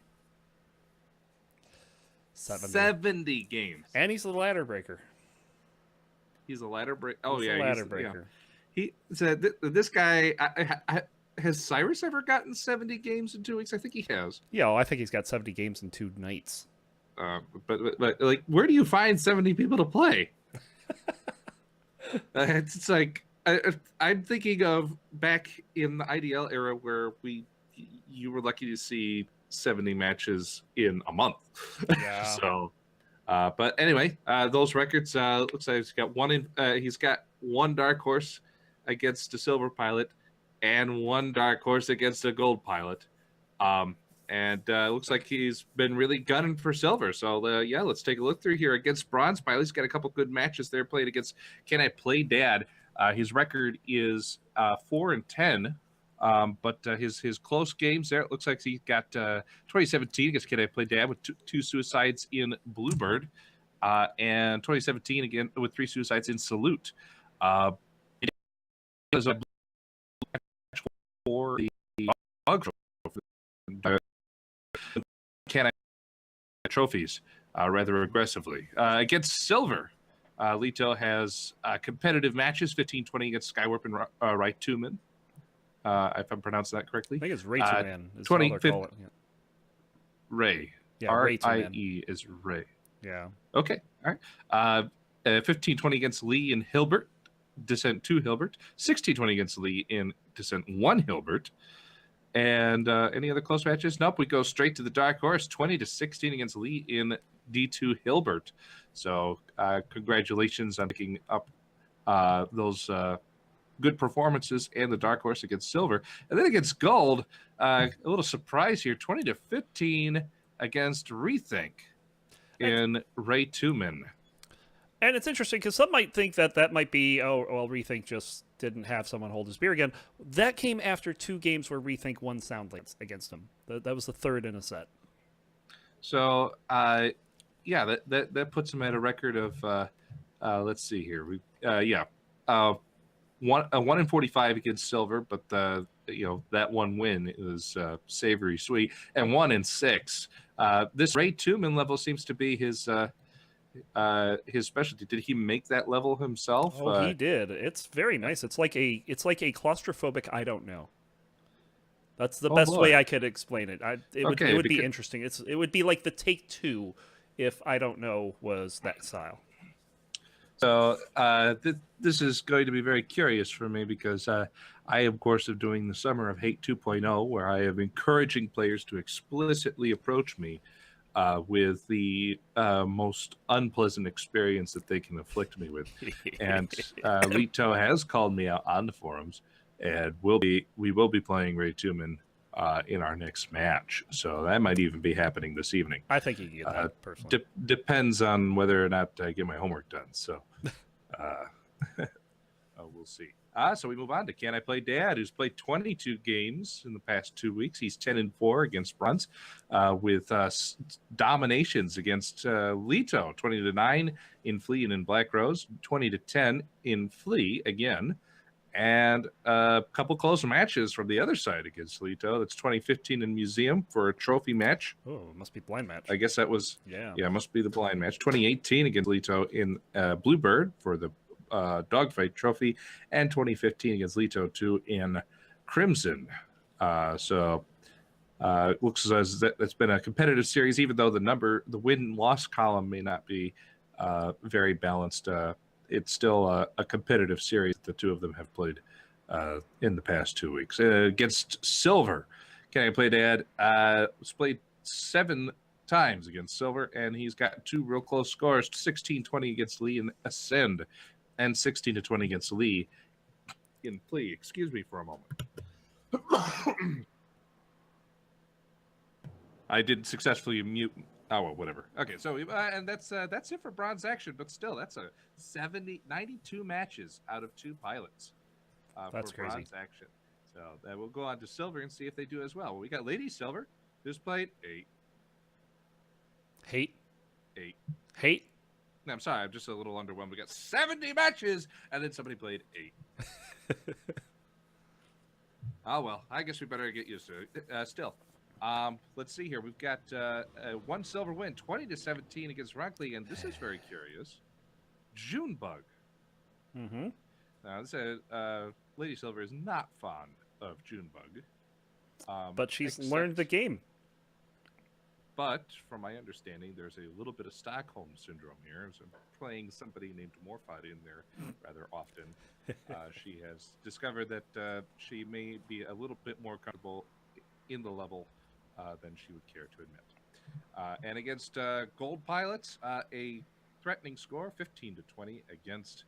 games. And he's the ladder breaker. He's a ladder breaker. Oh, he's yeah. A ladder breaker. Yeah. He said, this guy, has Cyrus ever gotten 70 games in 2 weeks? I think he has. Yeah, well, I think he's got 70 games in 2 nights. But like, where do you find 70 people to play? It's like, I'm thinking of back in the IDL era where you were lucky to see 70 matches in a month. Yeah. So, but anyway, those records, looks like he's got one dark horse against a silver pilot and one dark horse against a gold pilot. And looks like he's been really gunning for silver. So, yeah, let's take a look through here. Against bronze pilot, he's got a couple good matches there played against Can I Play Dad. His record is 4-10. But his close games there, it looks like he got 2017 against Can I Play Dad with two suicides in Bluebird, and 2017 again with 3 suicides in Salute. It was a match for the dog Can I trophies rather aggressively against silver. Lito has competitive matches, 15-20 against Skywarp and Right Tumen. If I'm pronouncing that correctly. I think it's Ray Man. 2015 Ray. Yeah, R-I-E is Ray. Yeah. Okay. All right. 15-20 against Lee in Hilbert. Descent 2 Hilbert. 16-20 against Lee in Descent 1 Hilbert. And any other close matches? Nope. We go straight to the dark horse. 20-16 against Lee in D2 Hilbert. So congratulations on picking up those good performances and the dark horse against silver. And then against gold, a little surprise here, 20-15 against Rethink in Ray Tumen. And it's interesting because some might think that might be, Rethink just didn't have someone hold his beer again. That came after 2 games where Rethink won soundly against him. That was the third in a set. So, yeah, that puts him at a record of, let's see here. 1-45 against silver, but that one win is savory sweet, and 1-6. This Ray Tumen level seems to be his specialty. Did he make that level himself? Oh, he did. It's very nice. It's like a claustrophobic I don't know. That's the best way I could explain it. It would be interesting. It would be like the Take 2 if I don't know was that style. So this is going to be very curious for me because I, of course, am doing the Summer of Hate 2.0, where I am encouraging players to explicitly approach me with the most unpleasant experience that they can afflict me with. And Lito has called me out on the forums, and we will be playing Ray Tumen in our next match. So that might even be happening this evening. I think you can get that personally. Depends on whether or not I get my homework done. So we'll see. So we move on to Can I Play Dad, who's played 22 games in the past 2 weeks. He's 10-4 against Bruns, with dominations against Lito, 20-9 in Flea and in Black Rose, 20-10 in Flea again. And a couple close matches from the other side against Lito. That's 2015 in Museum for a trophy match. Oh, it must be blind match. I guess that was, yeah, it must be the blind match. 2018 against Lito in Bluebird for the dogfight trophy, and 2015 against Lito 2 in Crimson. So looks as that's been a competitive series, even though the win-loss column may not be very balanced. It's still a competitive series that the two of them have played in the past 2 weeks. Against Silver, Can I Play Dad was played 7 times against Silver, and he's got 2 real close scores, 16-20 against Lee in Ascend, and 16-20 against Lee in Plea. Excuse me for a moment. I did successfully mute. Oh, well, whatever. Okay, so and that's it for bronze action, but still, that's a 92 matches out of 2 pilots That's for crazy. bronze action. So we'll go on to silver and see if they do as well. We got Lady Silver, who's played 8. Hate. 8. Hate. No, I'm sorry, I'm just a little underwhelmed. We got 70 matches, and then somebody played 8. Oh, well, I guess we better get used to it. Still, let's see here. We've got 1 silver win, 20-17 against Rockley, and this is very curious. Junebug. Mm-hmm. Now, this Lady Silver is not fond of Junebug. But she's learned the game. But from my understanding, there's a little bit of Stockholm syndrome here. So playing somebody named Morphod in there rather often, she has discovered that she may be a little bit more comfortable in the level than she would care to admit. And against Gold Pilots, a threatening score, 15-20 against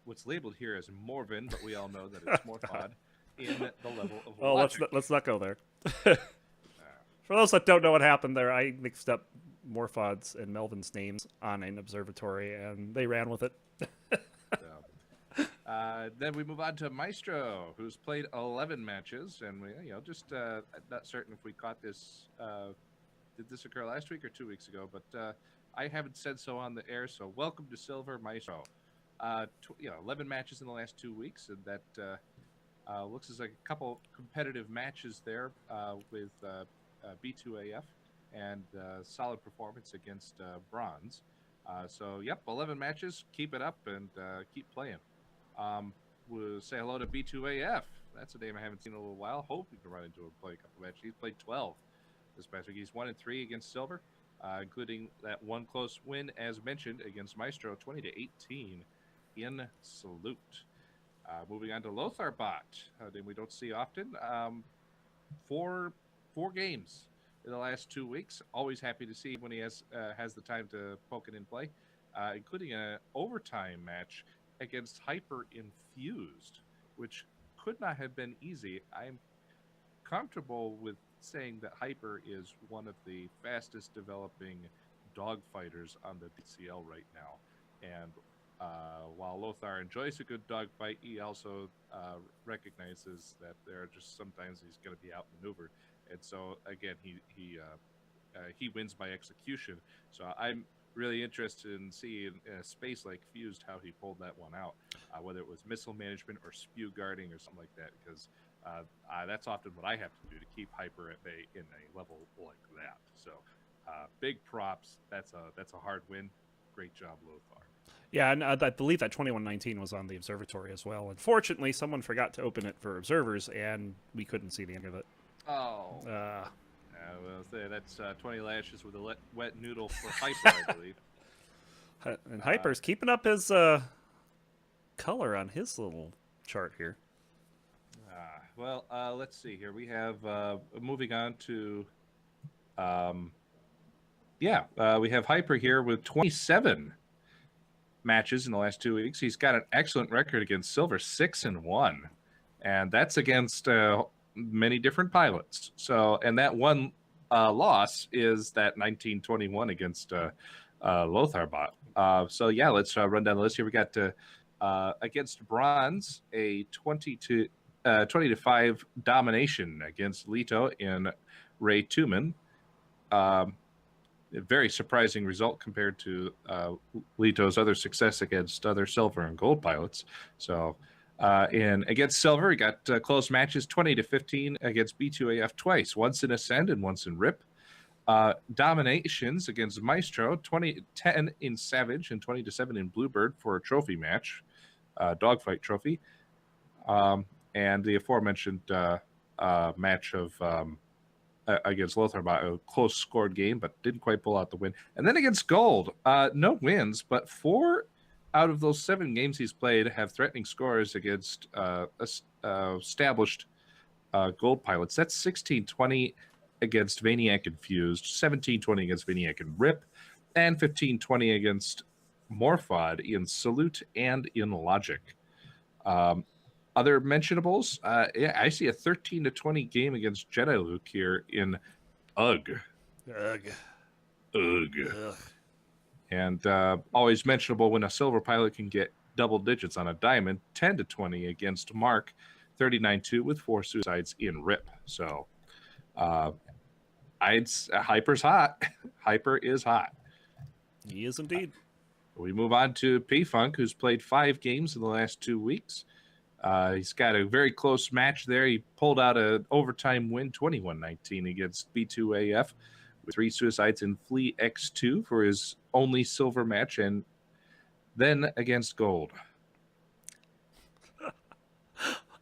what's labeled here as Morvin, but we all know that it's Morphod in the level of Oh, logic. let's not go there. For those that don't know what happened there, I mixed up Morphod's and Melvin's names on an observatory, and they ran with it. Then we move on to Maestro, who's played 11 matches, and we, just not certain if we caught this. Did this occur last week or 2 weeks ago? But I haven't said so on the air. So welcome to Silver, Maestro. 11 matches in the last 2 weeks, and that looks as like a couple competitive matches there with B2AF and solid performance against Bronze. So, yep, 11 matches. Keep it up and keep playing. We'll say hello to B2AF. That's a name I haven't seen in a little while. Hope we can run into him and play a couple matches. He's played 12 this past week. He's 1-3 against Silver, including that one close win, as mentioned, against Maestro, 20-18 in Salute. Moving on to Lothar Bot, a name we don't see often. Four games in the last 2 weeks. Always happy to see when he has the time to poke it in play, including an overtime match against Hyper Infused, which could not have been easy. I'm comfortable with saying that Hyper is one of the fastest developing dogfighters on the DCL right now. And while Lothar enjoys a good dogfight, he also recognizes that there are just sometimes he's going to be outmaneuvered. And so, again, he wins by execution. So I'm really interested in seeing in a space like Fused how he pulled that one out, whether it was missile management or spew guarding or something like that, because that's often what I have to do to keep Hyper at bay in a level like that. So big props. That's a hard win. Great job, Lothar. Yeah, and I believe that 2119 was on the observatory as well. Unfortunately, someone forgot to open it for observers, and we couldn't see the end of it. Oh. Well, that's 20 lashes with a wet noodle for Hyper, I believe. And Hyper's keeping up his color on his little chart here. Well, let's see here. We have, moving on to, we have Hyper here with 27 matches in the last 2 weeks. He's got an excellent record against Silver, 6-1. And that's against many different pilots. So, and that one loss is that 1921 against Lothar Bot. So yeah, let's run down the list here. We got against Bronze a 20-5 domination against Leto in Ray Tuman. A very surprising result compared to Leto's other success against other silver and gold pilots. So. Against Silver, we got close matches, 20-15 against B2AF twice, once in Ascend and once in RIP. Dominations against Maestro, 20-10 in Savage and 20-7 in Bluebird for a trophy match, dogfight trophy. And the aforementioned match of against Lothar, a close scored game, but didn't quite pull out the win. And then against Gold, no wins, but 4 out of those 7 games he's played have threatening scores against established gold pilots. That's 16-20 against Vaniac and Fused, 17-20 against Vaniac and RIP, and 15-20 against Morphod in Salute and in Logic. Other mentionables, I see a 13-20 game against Jedi Luke here in Ugh. Ugh. Ugh. Ugh. And always mentionable when a silver pilot can get double digits on a diamond, 10 to 20 against Mark, 39-2 with 4 suicides in RIP. So Hyper's hot. Hyper is hot. He is indeed. We move on to P-Funk, who's played 5 games in the last 2 weeks. He's got a very close match there. He pulled out an overtime win, 21-19 against B2AF with 3 suicides in Flea X2 for his only silver match, and then against Gold.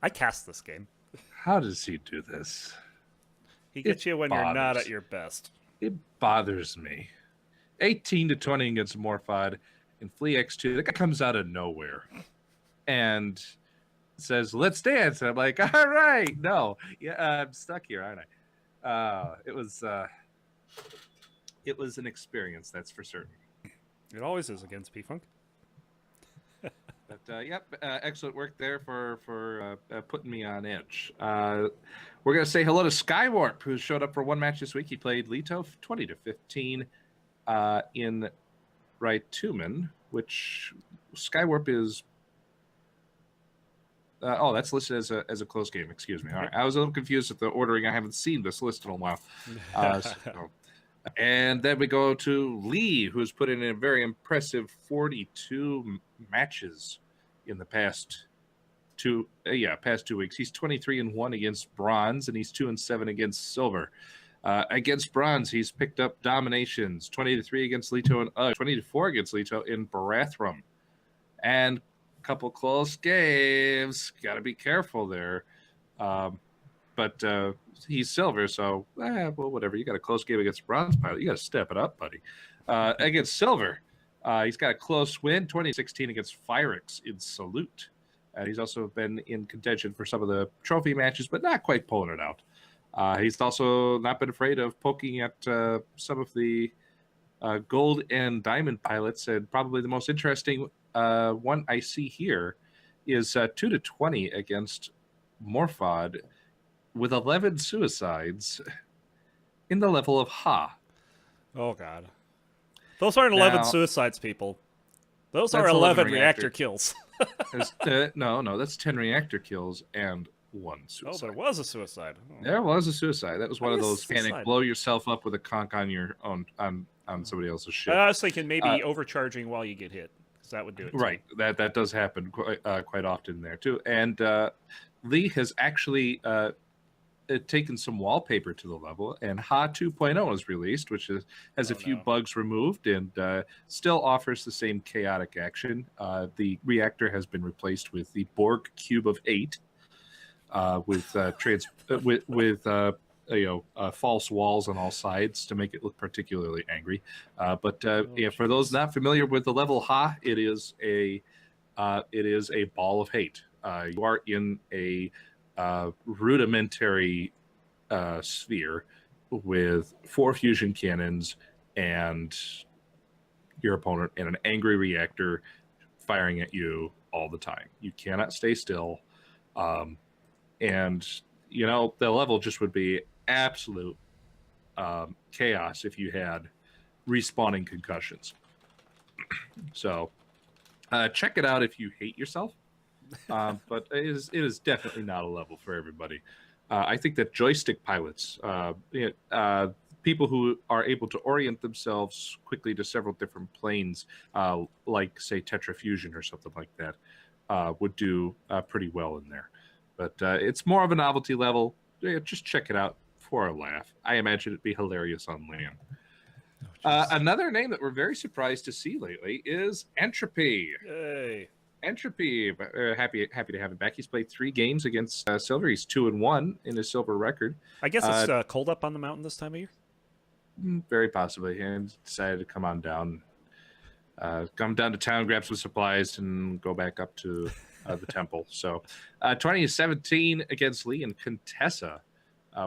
I cast this game. How does he do this? He gets you when you're not bothers. at your best. It bothers me. 18 to 20 against Morphod in Flea X2. The guy comes out of nowhere and says, "Let's dance." And I'm like, all right, no. Yeah, I'm stuck here, aren't I? It was an experience, that's for certain. It always is against P-Funk. But excellent work there for putting me on edge. We're gonna say hello to Skywarp, who showed up for 1 match this week. He played Leto 20 to 15 in Raitumen, which Skywarp is. That's listed as a close game. Excuse me. All right, I was a little confused with the ordering. I haven't seen this list in a while. And then we go to Lee, who's put in a very impressive 42 matches in the past 2 weeks. He's 23-1 against bronze, and he's 2-7 against silver. Against bronze, he's picked up dominations, 20-3 against Leto and 20-4 against Leto in Barathrum, and a couple close games. Got to be careful there. But he's silver, so well, whatever. You got a close game against bronze pilot. You got to step it up, buddy. Against silver, he's got a close win, 2016 against Phyrix in Salute. He's also been in contention for some of the trophy matches, but not quite pulling it out. He's also not been afraid of poking at some of the gold and diamond pilots, and probably the most interesting one I see here is 2 to 20 against Morphod, with 11 suicides in the level of Ha. Oh, God. Those aren't 11 Now, suicides, people. Those that's are 11 reactor reactor kills. No, that's 10 reactor kills and 1 Oh, suicide. there was a suicide. Oh. There was a suicide. That was one of What is those panic, suicide? blow yourself up with a conch on your own on somebody else's ship. I was thinking maybe overcharging while you get hit, because that would do it. Right, that does happen quite often there too. And Lee has actually taken some wallpaper to the level, and Ha 2.0 is released, which has a few bugs removed and still offers the same chaotic action. The reactor has been replaced with the Borg Cube of 8 with false walls on all sides to make it look particularly angry. For those not familiar with the level Ha, it is a ball of hate. You are in a rudimentary sphere with 4 fusion cannons and your opponent and an angry reactor firing at you all the time. You cannot stay still. And the level just would be absolute chaos if you had respawning concussions. So check it out if you hate yourself. But it is definitely not a level for everybody. I think that joystick pilots, people who are able to orient themselves quickly to several different planes, like say Tetrafusion or something like that, would do pretty well in there. But it's more of a novelty level. Just check it out for a laugh. I imagine it'd be hilarious on land. Another name that we're very surprised to see lately is Entropy. Yay. Entropy, happy to have him back. He's played 3 games against Silver. He's 2-1 in his silver record. I guess it's cold up on the mountain this time of year. Very possibly. And decided to come down to town, grab some supplies, and go back up to the temple. So 2017 against Lee and Contessa,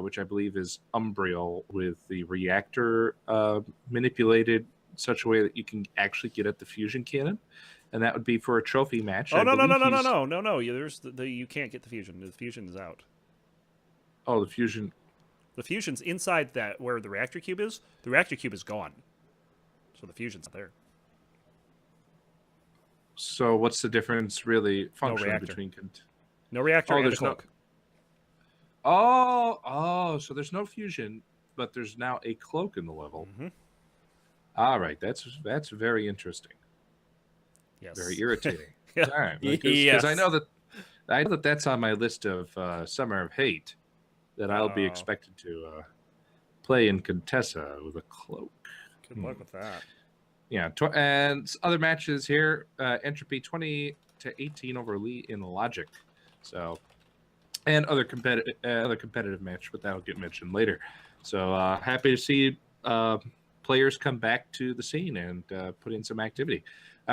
which I believe is Umbriel, with the reactor manipulated in such a way that you can actually get at the fusion cannon. And that would be for a trophy match. Oh, no. You can't get the fusion. The fusion is out. Oh, the fusion. The fusion's inside that where the reactor cube is. The reactor cube is gone, so the fusion's not there. So what's the difference really functionally reactor. between? No reactor Oh, and a there's no. cloak. Oh, so there's no fusion, but there's now a cloak in the level. Mhm. All right, that's very interesting. Yes. Very irritating. Yeah. All right, because Yes. I know that that's on my list of Summer of Hate that I'll be Oh. expected to play in Contessa with a cloak. Good luck with that. Yeah, and other matches here: Entropy 20-18 over Lee in Logic. So, and other competitive match, but that'll get mentioned later. So happy to see players come back to the scene and put in some activity.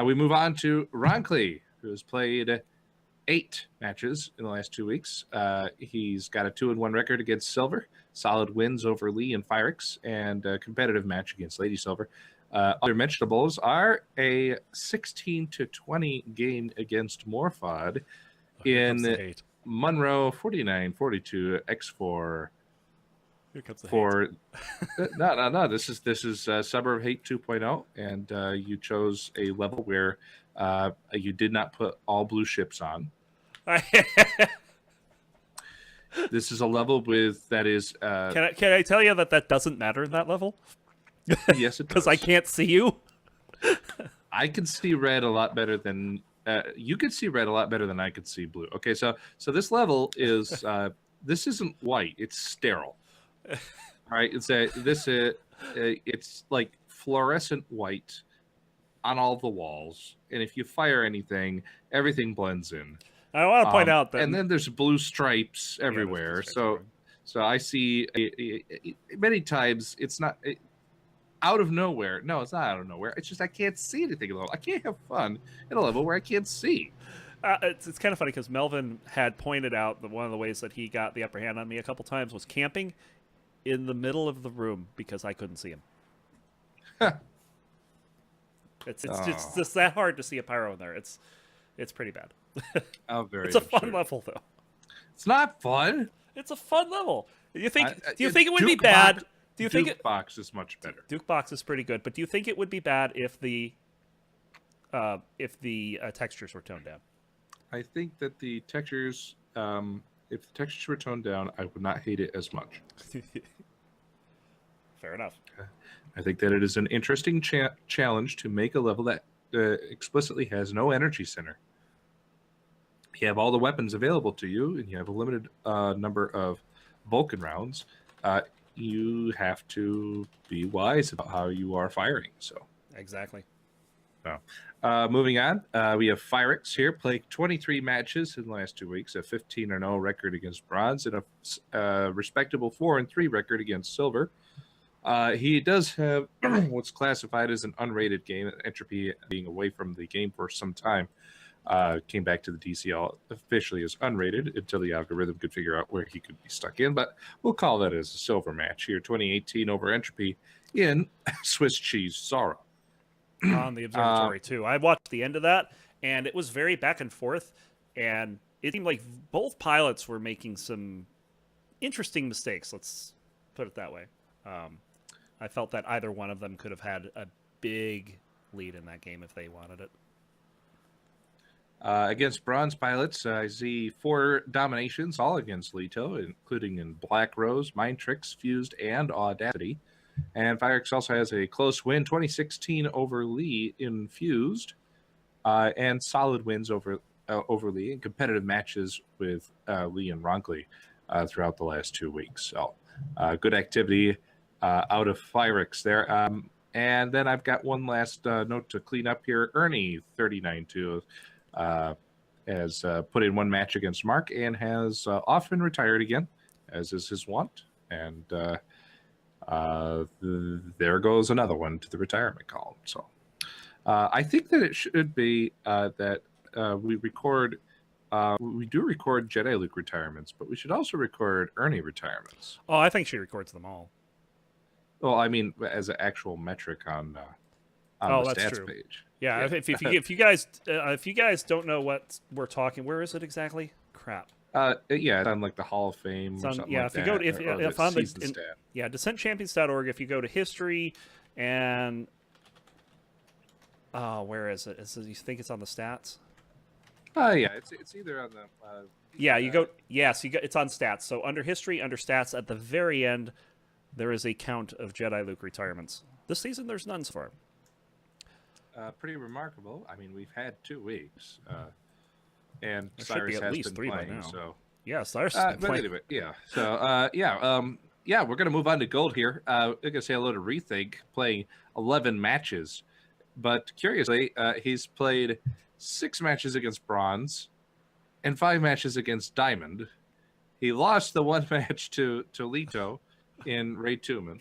We move on to Ronckley, who has played 8 matches in the last 2 weeks. He's got a 2-1 record against Silver, solid wins over Lee and Firix, and a competitive match against Lady Silver. Other mentionables are a 16-20 game against Morphod Here comes the in hate. Monroe 49-42 X4 Here comes the hate. for no. This is Summer of Hate 2.0, and you chose a level where you did not put all blue ships on. This is a level with that is. Can I tell you that doesn't matter in that level? Yes, it does. Because I can't see you. I can see red a lot better than you could see red a lot better than I could see blue. Okay, so this level is this isn't white; it's sterile. All right, it's like fluorescent white on all the walls, and if you fire anything, everything blends in. I want to point out that, and then there's blue stripes everywhere. there's blue stripes So I see many times it's not. Out of nowhere. No, it's not out of nowhere. It's just I can't see anything in the level. I can't have fun in a level where I can't see. it's kind of funny because Melvin had pointed out that one of the ways that he got the upper hand on me a couple times was camping in the middle of the room because I couldn't see him. It's just that hard to see a pyro in there. It's pretty bad. Oh, very. It's a fun absurd. level though. It's not fun. It's a fun level. Do you think Duke it would be bad? Box, Do you think Duke Box is much better? Duke Box is pretty good, but do you think it would be bad if the textures were toned down? I think that the textures, if the textures were toned down, I would not hate it as much. Fair enough. I think that it is an interesting challenge to make a level that explicitly has no energy center. You have all the weapons available to you, and you have a limited number of Vulcan rounds. You have to be wise about how you are firing. So Exactly. moving on, we have Firix here, played 23 matches in the last 2 weeks, a 15-0 record against Bronze, and a respectable 4-3 record against Silver. He does have what's classified as an unrated game. Entropy being away from the game for some time, came back to the DCL officially as unrated until the algorithm could figure out where he could be stuck in. But we'll call that as a Silver match here, 2018 over Entropy in Swiss Cheese Zara. On the observatory too. I watched the end of that, and it was very back and forth, and it seemed like both pilots were making some interesting mistakes. Let's put it that way. I felt that either one of them could have had a big lead in that game if they wanted it. Against Bronze pilots, I see 4 dominations, all against Leto, including in Black Rose, Mind Tricks, Fused, and Audacity. And Firix also has a close win, 2016 over Lee in Fused, and solid wins over Lee in competitive matches with Lee and Ronckley throughout the last 2 weeks. So good activity out of Firix there. And then I've got one last note to clean up here. Ernie, 39-2. Has put in one match against Mark and has often retired again, as is his wont. And there goes another one to the retirement column. So I think that it should be that we do record Jedi Luke retirements, but we should also record Ernie retirements. Oh, I think she records them all. Well, I mean, as an actual metric on the that's stats true. page. Yeah, Yeah. if you guys don't know what we're talking, where is it exactly? Crap. Yeah, it's on like the Hall of Fame It's or on, something yeah, like if you go to, that, or if the on the season stat. yeah, descentchampions.org, if you go to history and where is it? You think it's on the stats? Yeah, it's either on the Yeah, you go. Yes, you go. It's on stats. So under history, under stats, at the very end, there is a count of Jedi Luke retirements. This season, there's none so far. pretty remarkable. I mean, we've had 2 weeks, and There should Cyrus be at has least been 3 by playing. now. So, Yeah, Cyrus has been but playing. anyway, yeah. So, yeah, we're gonna move on to gold here. We're gonna say hello to Rethink, playing 11 matches, but curiously, he's played 6 matches against bronze and 5 matches against diamond. He lost the 1 match to Leto in Ray Tuman.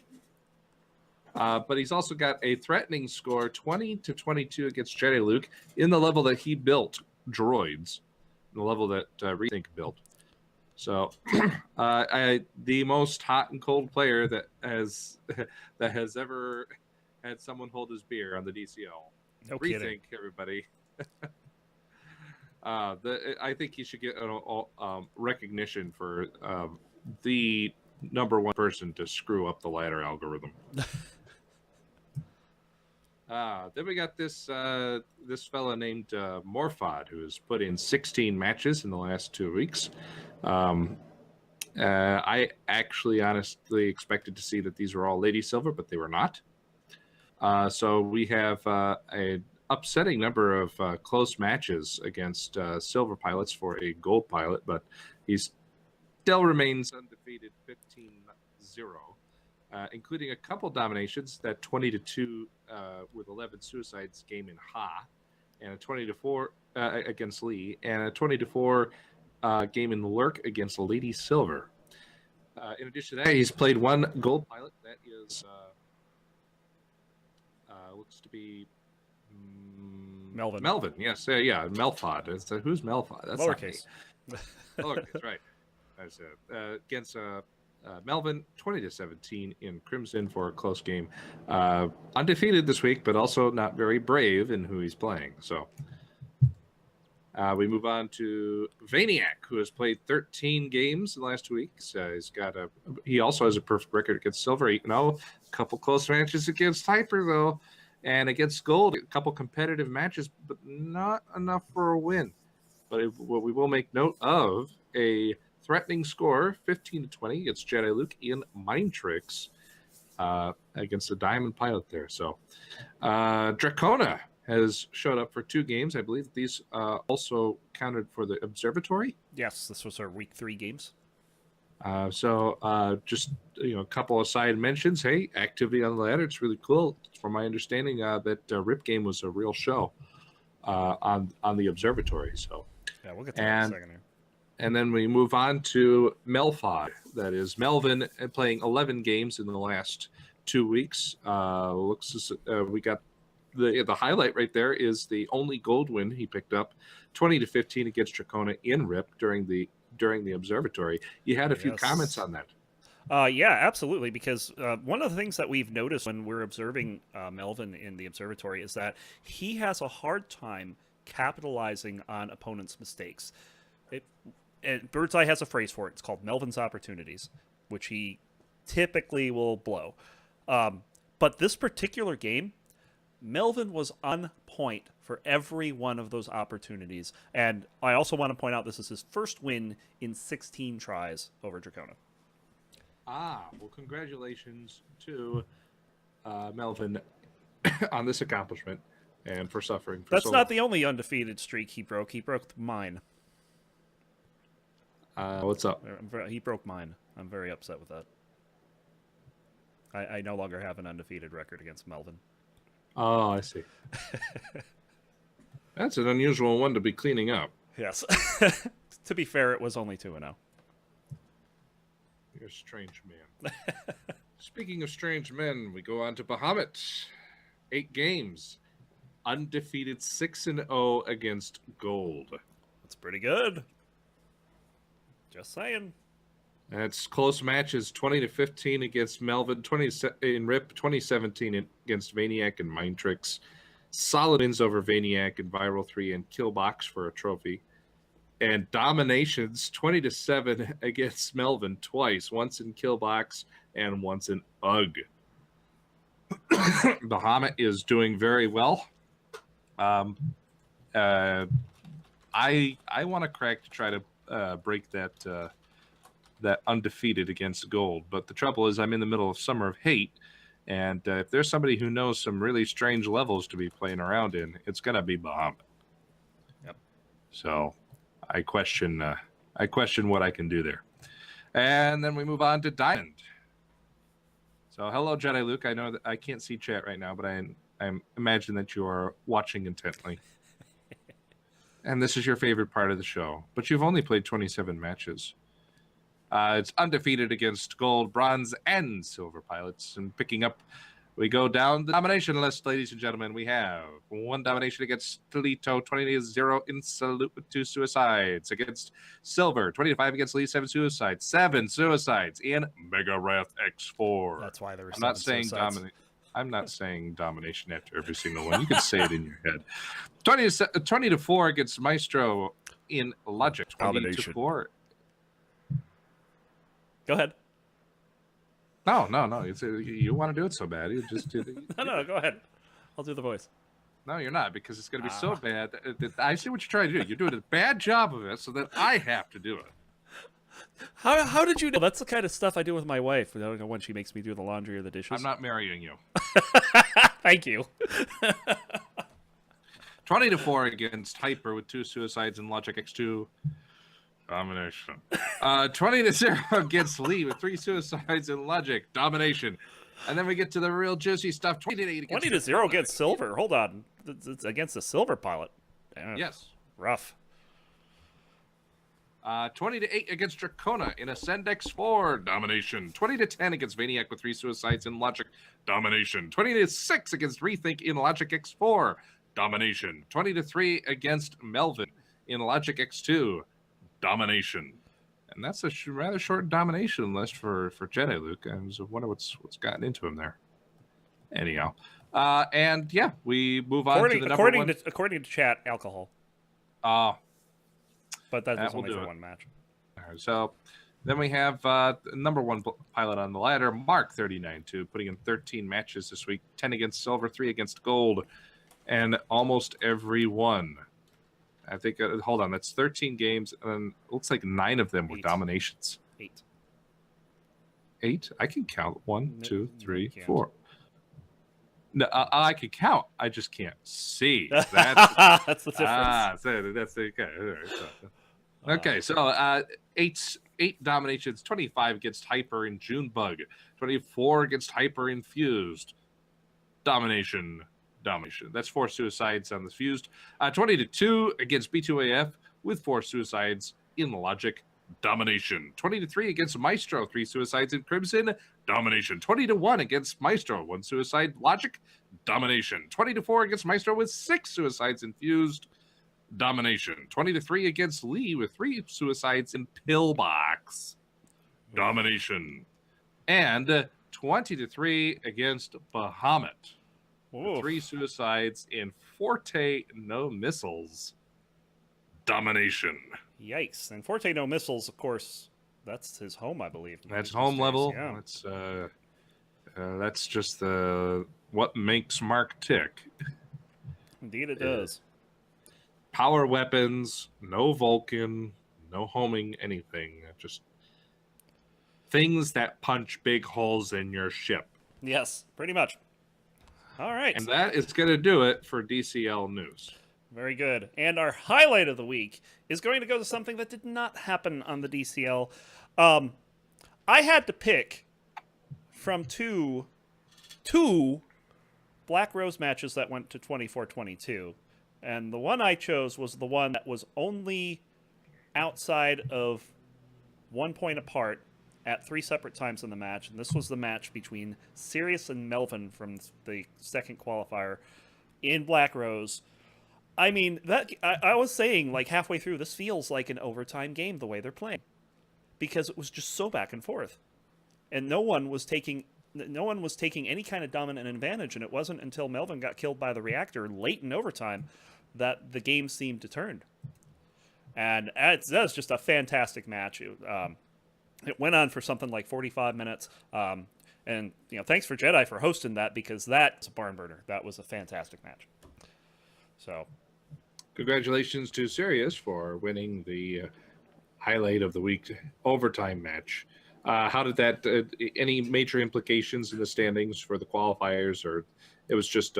But he's also got a threatening score, 20-22 against Jedi Luke, in the level that he built droids, the level that Rethink built. So, the most hot and cold player that has ever had someone hold his beer on the DCL. No Rethink, kidding. everybody. I think he should get recognition for the #1 person to screw up the ladder algorithm. Then we got this fella named Morphod, who has put in 16 matches in the last 2 weeks. I actually honestly expected to see that these were all Lady Silver, but they were not. So we have an upsetting number of close matches against Silver pilots for a Gold pilot, but he still remains undefeated, 15-0. Including a couple dominations, that 20-2 with 11 suicides game in Ha, and a 20-4 against Lee, and a 20-4 game in Lurk against Lady Silver. In addition to that, he's played 1 gold pilot. That is looks to be Melvin. Melvin, yes, yeah, Melfod. Who's Melfod? That's Lowercase. Lowercase, right? That's it. Against Melvin, 20-17 in Crimson for a close game. Undefeated this week, but also not very brave in who he's playing. So we move on to Vaniac, who has played 13 games in the last 2 weeks. He also has a perfect record against Silver, 8-0. A couple close matches against Hyper, though, and against Gold, a couple competitive matches, but not enough for a win. But what we will make note of, a threatening score, 15-20 against Jedi Luke in Mind Tricks against the Diamond Pilot there. So Dracona has showed up for 2 games. I believe these also counted for the Observatory. Yes, this was our week 3 games. Just a couple of side mentions. Hey, activity on the ladder, it's really cool. From my understanding, that Rip game was a real show on the Observatory. So yeah, we'll get to that in a second here. And then we move on to Melfod. That is Melvin, playing 11 games in the last 2 weeks. We got the highlight right there is the only gold win he picked up, 20-15 against Dracona in Rip during the Observatory. You had a few comments on that. Yeah, absolutely. Because one of the things that we've noticed when we're observing Melvin in the Observatory is that he has a hard time capitalizing on opponents' mistakes. And Birdseye has a phrase for it. It's called Melvin's opportunities, which he typically will blow. But this particular game, Melvin was on point for every one of those opportunities. And I also want to point out this is his first win in 16 tries over Dracona. Well, congratulations to Melvin on this accomplishment and for suffering. That's not the only undefeated streak he broke. He broke mine. What's up? He broke mine. I'm very upset with that. I no longer have an undefeated record against Melvin. Oh, I see. That's an unusual one to be cleaning up. Yes. To be fair, it was only 2-0. You're a strange man. Speaking of strange men, we go on to Bahamut. 8 games. Undefeated 6-0 against Gold. That's pretty good. Just saying. That's close matches, 20-15 against Melvin, 20 in Rip, 2017 against Vaniac and Mind Tricks. Solid wins over Vaniac and Viral 3 and Killbox for a trophy. and dominations 20-7 against Melvin twice, once in kill box and once in UG. Bahamut is doing very well. I want to crack to try to break that undefeated against gold, but the trouble is I'm in the middle of Summer of Hate, and if there's somebody who knows some really strange levels to be playing around in, it's gonna be Bahamut. Yep. So I question what I can do there. And then we move on to Diamond. So hello, Jedi Luke. I know that I can't see chat right now, but I imagine that you are watching intently. And this is your favorite part of the show. But you've only played 27 matches. It's undefeated against gold, bronze, and silver pilots. And picking up, we go down the domination list, ladies and gentlemen. We have 1 domination against Toledo, 20-0 in Salute with 2 suicides. Against Silver, 20-5 against Lee, 7 suicides. 7 suicides in Mega Wrath X4. That's why there were I'm not 7 saying suicides. I'm not saying domination after every single one. You can say it in your head. 20-4 against Maestro in Logic. 20-4. Go ahead. No. You want to do it so bad. You just do No, go ahead. I'll do the voice. No, you're not, because it's going to be so bad. I see what you're trying to do. You're doing a bad job of it so that I have to do it. How did you know? That's the kind of stuff I do with my wife. I don't know when she makes me do the laundry or the dishes. I'm not marrying you. Thank you. 20-4 against Hyper with 2 suicides in Logic X2. Domination. 20-0 against Lee with 3 suicides in Logic. Domination. And then we get to the real juicy stuff. 20-8 against 20-0 against Silver. Hold on. It's against the Silver pilot. Damn. Yes. Rough. 20-8 against Dracona in Ascend X4. Domination. 20-10 against Vaniac with 3 suicides in Logic. Domination. 20-6 against Rethink in Logic X4. Domination. 20-3 against Melvin in Logic X2. Domination. And that's a rather short domination list for Jedi Luke. I was wondering what's gotten into him there. Anyhow. And yeah, we move on to the number one. According to chat, alcohol. But that was only for 1 match. All right, so then we have number 1 pilot on the ladder, Mark 39-2, putting in 13 matches this week, 10 against Silver, 3 against Gold, and almost every one. I think, hold on, that's 13 games, and it looks like 9 of them were 8. dominations. 8. 8? I can count. 1, 2, 3, can't. 4. No, I can count. I just can't see. That's the difference. That's okay. All right, so. Okay, so 8 dominations, 25 against Hyper in Junebug, 24 against Hyper in Fused. Domination. That's 4 suicides on the Fused. 20-2 against B2AF with 4 suicides in Logic. Domination. 20-3 against Maestro, 3 suicides in Crimson. Domination. 20-1 against Maestro, 1 suicide. Logic. Domination. 20-4 against Maestro with 6 suicides in Fused. Domination. 20-3 against Lee with 3 suicides in Pillbox. Domination. And 20-3 against Bahamut. 3 suicides in Forte No Missiles. Domination. Yikes. And Forte No Missiles, of course, that's his home, I believe. That's home level. Yeah. That's just what makes Mark tick. Indeed it does. Power weapons, no Vulcan, no homing anything. Just things that punch big holes in your ship. Yes, pretty much. All right. And that is going to do it for DCL News. Very good. And our highlight of the week is going to go to something that did not happen on the DCL. I had to pick from two Black Rose matches that went to 24-22. And the one I chose was the one that was only outside of 1 point apart at 3 separate times in the match. And this was the match between Sirius and Melvin from the second qualifier in Black Rose. I mean, that I was saying, like, halfway through, this feels like an overtime game the way they're playing. Because it was just so back and forth. And no one was taking any kind of dominant advantage, and it wasn't until Melvin got killed by the reactor late in overtime that the game seemed to turn. And that was just a fantastic match. It went on for something like 45 minutes. And thanks for Jedi for hosting that, because that's a barn burner. That was a fantastic match. So, Congratulations to Sirius for winning the highlight of the week overtime match. How did that? Any major implications in the standings for the qualifiers, or it was just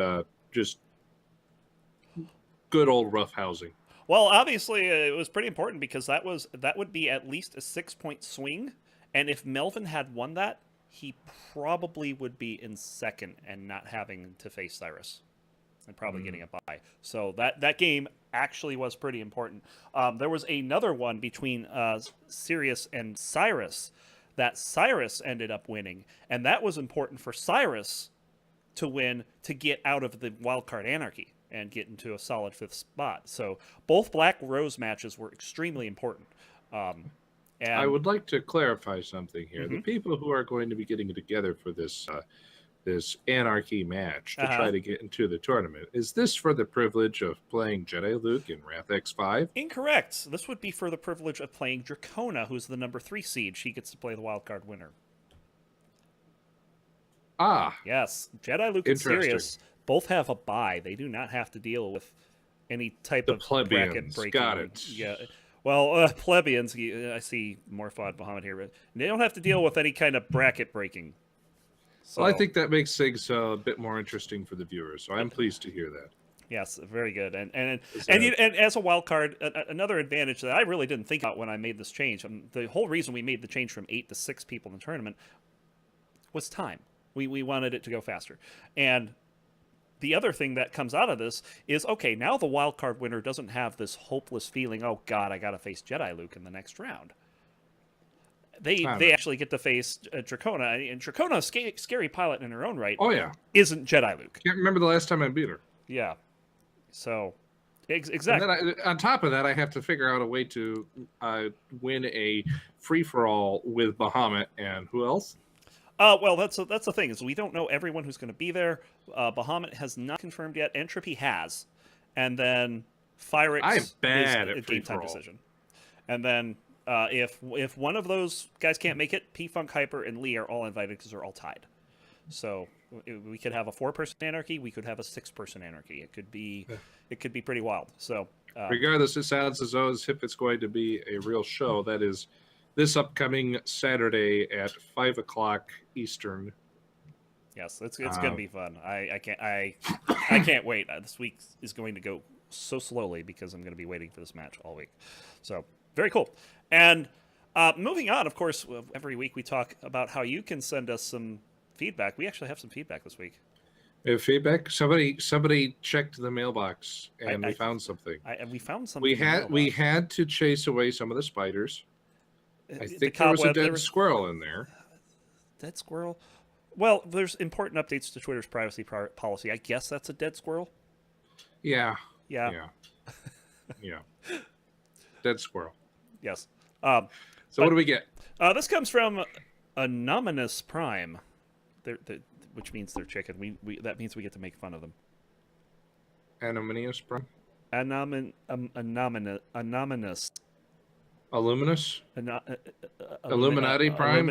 good old rough housing? well, obviously it was pretty important, because that would be at least a 6-point swing, and if Melvin had won that, he probably would be in second and not having to face Cyrus, and probably getting a bye. So that game actually was pretty important. There was another one between Sirius and Cyrus that Cyrus ended up winning, and that was important for Cyrus to win to get out of the wildcard anarchy and get into a solid 5th spot. So both Black Rose matches were extremely important. And I would like to clarify something here. The people who are going to be getting together for this this anarchy match to try to get into the tournament, is this for the privilege of playing Jedi Luke in Wrath X5? Incorrect. This would be for the privilege of playing Dracona, who's the number 3 seed. She gets to play the wildcard winner. Ah, Yes, Jedi Luke and Interesting. Sirius both have a bye. They do not have to deal with any type The of bracket plebeians. breaking. Got it. Yeah. Well, plebeians. I see Morphod Muhammad here, but they don't have to deal with any kind of bracket breaking. So, well, I think that makes things a bit more interesting for the viewers. So I'm pleased to hear that. yes, very good. And Is and, that- and as a wild card, another advantage that I really didn't think about when I made this change. The whole reason we made the change from 8 to 6 people in the tournament was time. We wanted it to go faster. And the other thing that comes out of this is, okay, now the wild card winner doesn't have this hopeless feeling, oh God, I got to face Jedi Luke in the next round. They actually get to face Dracona, and Dracona, a scary pilot in her own right, Oh yeah, isn't Jedi Luke. can't remember the last time I beat her. Yeah. So, And exactly. then on top of that, I have to figure out a way to win a free for all with Bahamut and who else? Well, that's the thing, is we don't know everyone who's going to be there. Bahamut has not confirmed yet. Entropy has, and then Phyrix I'm is bad a at game time free-for-all. decision. And then if one of those guys can't make it, P Funk, Hyper, and Lee are all invited because they're all tied. So we could have a 4-person anarchy. We could have a 6-person anarchy. It could be pretty wild. So Regardless, it sounds as though as if it's going to be a real show. That is this upcoming Saturday at 5:00 Eastern. yes, it's going to be fun. I can't wait. This week is going to go so slowly because I'm going to be waiting for this match all week. So very cool. And moving on, of course, every week we talk about how you can send us some feedback. We actually have some feedback this week. We have feedback. Somebody checked the mailbox and I we found something. We found something. We in the we mailbox. had to chase away some of the spiders. I The think there was a cobweb, dead squirrel in there. dead squirrel. Well, there's important updates to Twitter's privacy policy. I guess that's a dead squirrel. Yeah. Yeah. Yeah. Dead squirrel. Yes. So what do we get? This comes from Anonymous Prime, which means they're chicken. That means we get to make fun of them. Anonymous Prime? Anonymous. Illuminous? Illuminati Prime?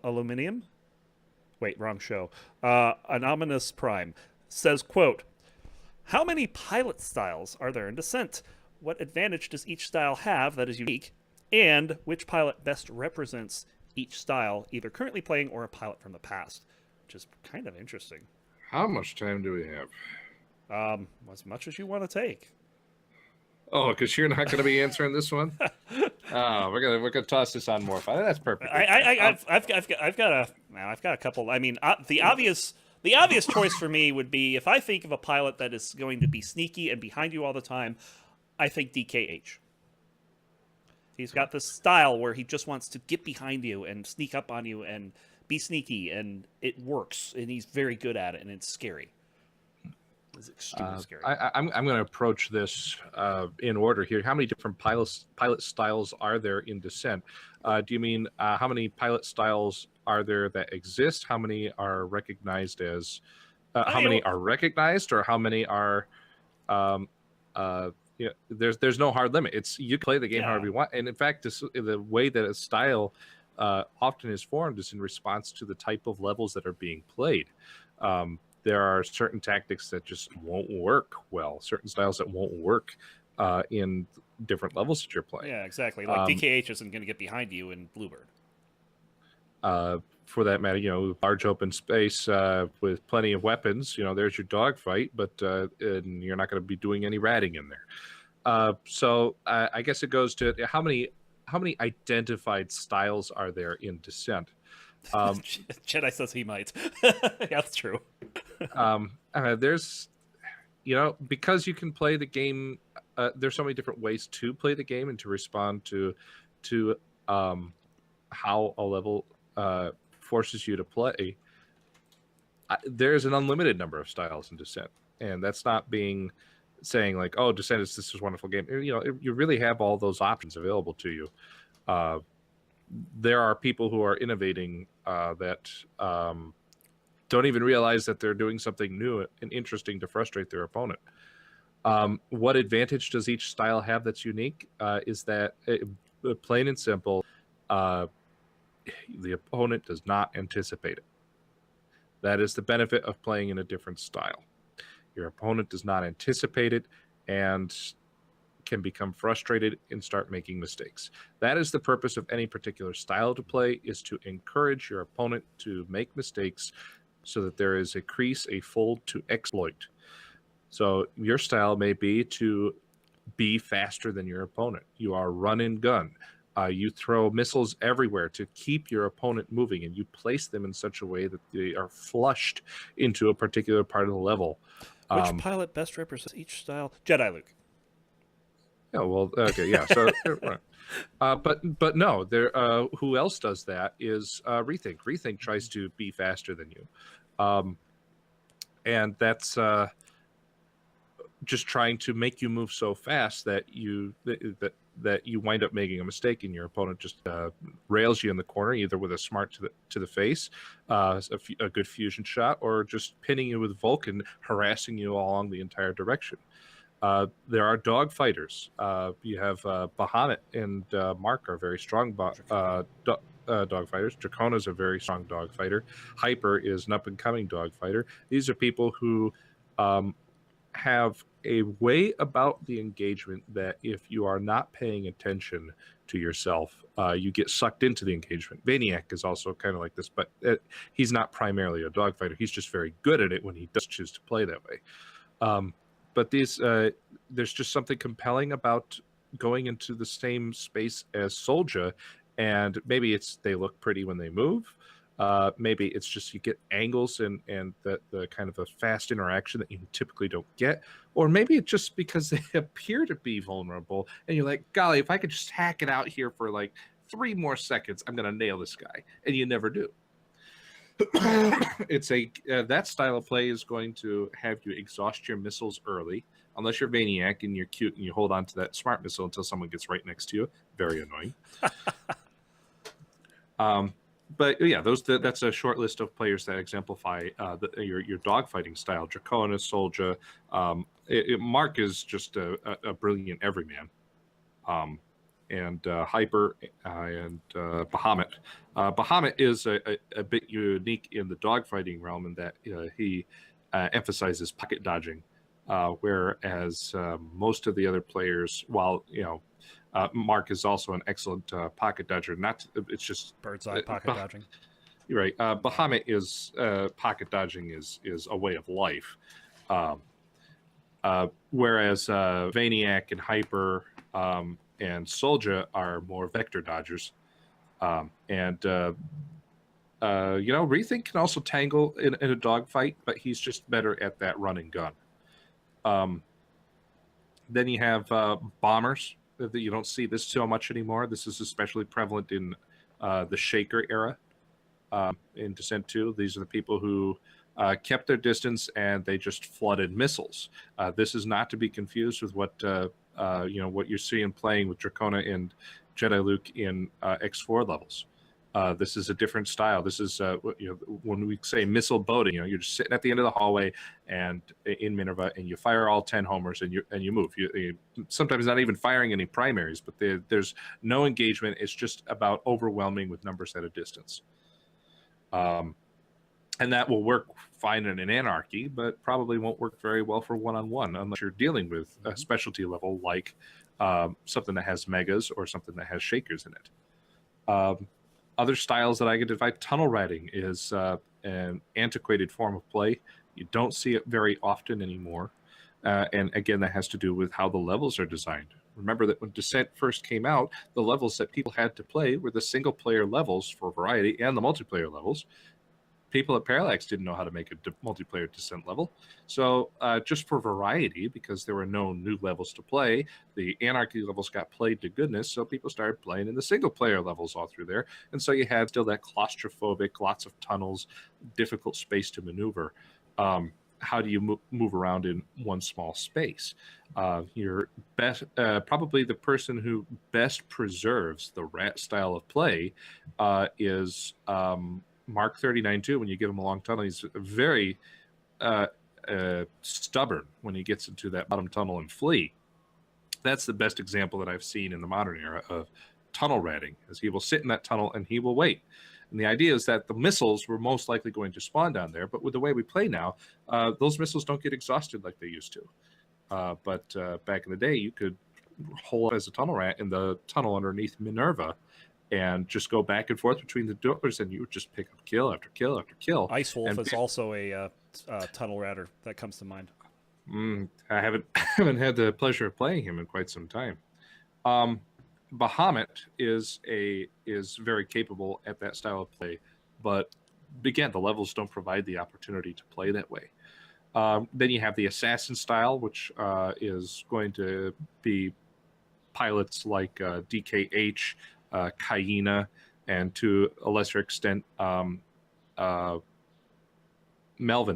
Aluminium? Wait, wrong show. Anonymous Prime says, quote, how many pilot styles are there in Descent? What advantage does each style have that is unique? And which pilot best represents each style, either currently playing or a pilot from the past? Which is kind of interesting. How much time do we have? As much as you want to take. Oh, because you're not going to be answering this one. Oh, we're gonna toss this on more fun. That's perfect. I've got a couple. I mean, the obvious choice for me would be, if I think of a pilot that is going to be sneaky and behind you all the time, I think DKH. He's got this style where he just wants to get behind you and sneak up on you and be sneaky, and it works, and he's very good at it, and it's scary. It's extremely scary. I'm going to approach this in order here. How many different pilot styles are there in Descent? Do you mean how many pilot styles are there that exist? How many are recognized as? How many are recognized, or how many are there's no hard limit. It's you can play the game Yeah. however you want. And in fact, the way that a style often is formed is in response to the type of levels that are being played. There are certain tactics that just won't work well, certain styles that won't work in different levels that you're playing. Yeah, exactly. Like DKH isn't going to get behind you in Bluebird. For that matter, large open space with plenty of weapons, there's your dogfight, but and you're not going to be doing any ratting in there. So I guess it goes to how many identified styles are there in Descent? Jedi says he might. Yeah, that's true. There's, because you can play the game. There's so many different ways to play the game and to respond to how a level forces you to play. There's an unlimited number of styles in Descent, and that's not saying like, oh, Descent is this wonderful game. You really have all those options available to you. There are people who are innovating that don't even realize that they're doing something new and interesting to frustrate their opponent. What advantage does each style have that's unique? Is that plain and simple, the opponent does not anticipate it. That is the benefit of playing in a different style. Your opponent does not anticipate it and can become frustrated and start making mistakes. That is the purpose of any particular style to play, is to encourage your opponent to make mistakes so that there is a crease, a fold to exploit. So your style may be to be faster than your opponent. You are run and gun. You throw missiles everywhere to keep your opponent moving, and you place them in such a way that they are flushed into a particular part of the level. Which pilot best represents each style? Jedi Luke. Yeah, well, okay, yeah. So, right. But no, there. Who else does that is Rethink. Rethink tries to be faster than you, and that's just trying to make you move so fast that you wind up making a mistake, and your opponent just rails you in the corner, either with a smart to the face, a good fusion shot, or just pinning you with Vulcan, harassing you along the entire direction. There are dog fighters. You have Bahamut and Mark are very strong dog fighters. Dracona is a very strong dog fighter. Hyper is an up-and-coming dog fighter. These are people who have a way about the engagement that if you are not paying attention to yourself, you get sucked into the engagement. Vaniac is also kind of like this, but he's not primarily a dog fighter. He's just very good at it when he does choose to play that way. But there's just something compelling about going into the same space as Soldier, and maybe they look pretty when they move. Maybe it's just you get angles and the kind of a fast interaction that you typically don't get. Or maybe it's just because they appear to be vulnerable, and you're like, golly, if I could just hack it out here for like 3 more seconds, I'm going to nail this guy. And you never do. It's that style of play is going to have you exhaust your missiles early, unless you're Vaniac and you're cute and you hold on to that smart missile until someone gets right next to you. Very annoying. But yeah, that's a short list of players that exemplify your dogfighting style. Dracona, Soldier, Mark is just a brilliant everyman. And Hyper and Bahamut. Bahamut is a bit unique in the dogfighting realm in that he emphasizes pocket dodging, whereas most of the other players, while Mark is also an excellent pocket dodger. It's just bird's eye pocket dodging. You're right. Bahamut is pocket dodging is a way of life, whereas Vaniac and Hyper and Soldier are more vector dodgers, and Rethink can also tangle in a dogfight, but he's just better at that run and gun. Then you have bombers. That you don't see this so much anymore. This is especially prevalent in the Shaker era in Descent 2. These are the people who kept their distance and they just flooded missiles. This is not to be confused with what you're seeing playing with Dracona and Jedi Luke in X4 levels. This is a different style. This is when we say missile boating, you're just sitting at the end of the hallway and in Minerva, and you fire all 10 homers and you move. You sometimes not even firing any primaries, but there's no engagement. It's just about overwhelming with numbers at a distance. And that will work fine in an anarchy, but probably won't work very well for one-on-one unless you're dealing with a specialty level like something that has megas or something that has shakers in it. Other styles that I could divide, tunnel ratting is an antiquated form of play. You don't see it very often anymore. And again, that has to do with how the levels are designed. Remember that when Descent first came out, the levels that people had to play were the single-player levels for variety and the multiplayer levels. People at Parallax didn't know how to make a multiplayer Descent level. So just for variety, because there were no new levels to play, the Anarchy levels got played to goodness, so people started playing in the single-player levels all through there. And so you had still that claustrophobic, lots of tunnels, difficult space to maneuver. How do you move around in one small space? Your best, probably the person who best preserves the rat style of play is Mark 39-2. When you give him a long tunnel, he's very stubborn when he gets into that bottom tunnel and flee. That's the best example that I've seen in the modern era of tunnel ratting, as he will sit in that tunnel and he will wait. And the idea is that the missiles were most likely going to spawn down there, but with the way we play now, those missiles don't get exhausted like they used to. But back in the day, you could hole up as a tunnel rat in the tunnel underneath Minerva and just go back and forth between the doors, and you would just pick up kill after kill after kill. Ice Wolf is also a tunnel ratter that comes to mind. I haven't had the pleasure of playing him in quite some time. Bahamut is very capable at that style of play, but again, the levels don't provide the opportunity to play that way. Then you have the assassin style, which is going to be pilots like DKH, Hyena, and to a lesser extent, Melvin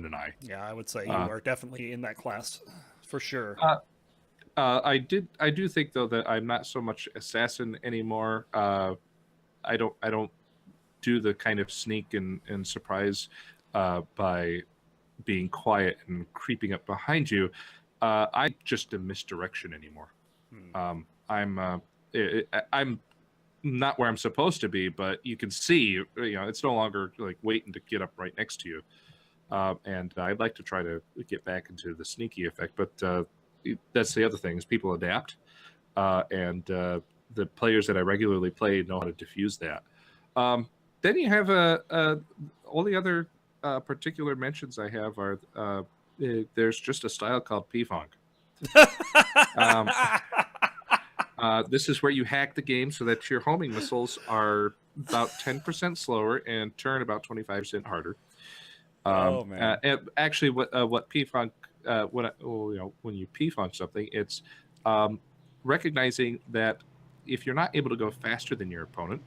and I. Yeah, I would say you are definitely in that class for sure. I do think though that I'm not so much assassin anymore. I don't do the kind of sneak and surprise by being quiet and creeping up behind you. I just a misdirection anymore. I'm not where I'm supposed to be, but you can see, it's no longer like waiting to get up right next to you. And I'd like to try to get back into the sneaky effect, but that's the other thing is people adapt, and the players that I regularly play know how to diffuse that. Then you have all the other particular mentions I have are there's just a style called P-Funk. This is where you hack the game so that your homing missiles are about 10% slower and turn about 25% harder. Oh man! And actually, what P-Funk when you P-Funk something, it's recognizing that if you're not able to go faster than your opponent,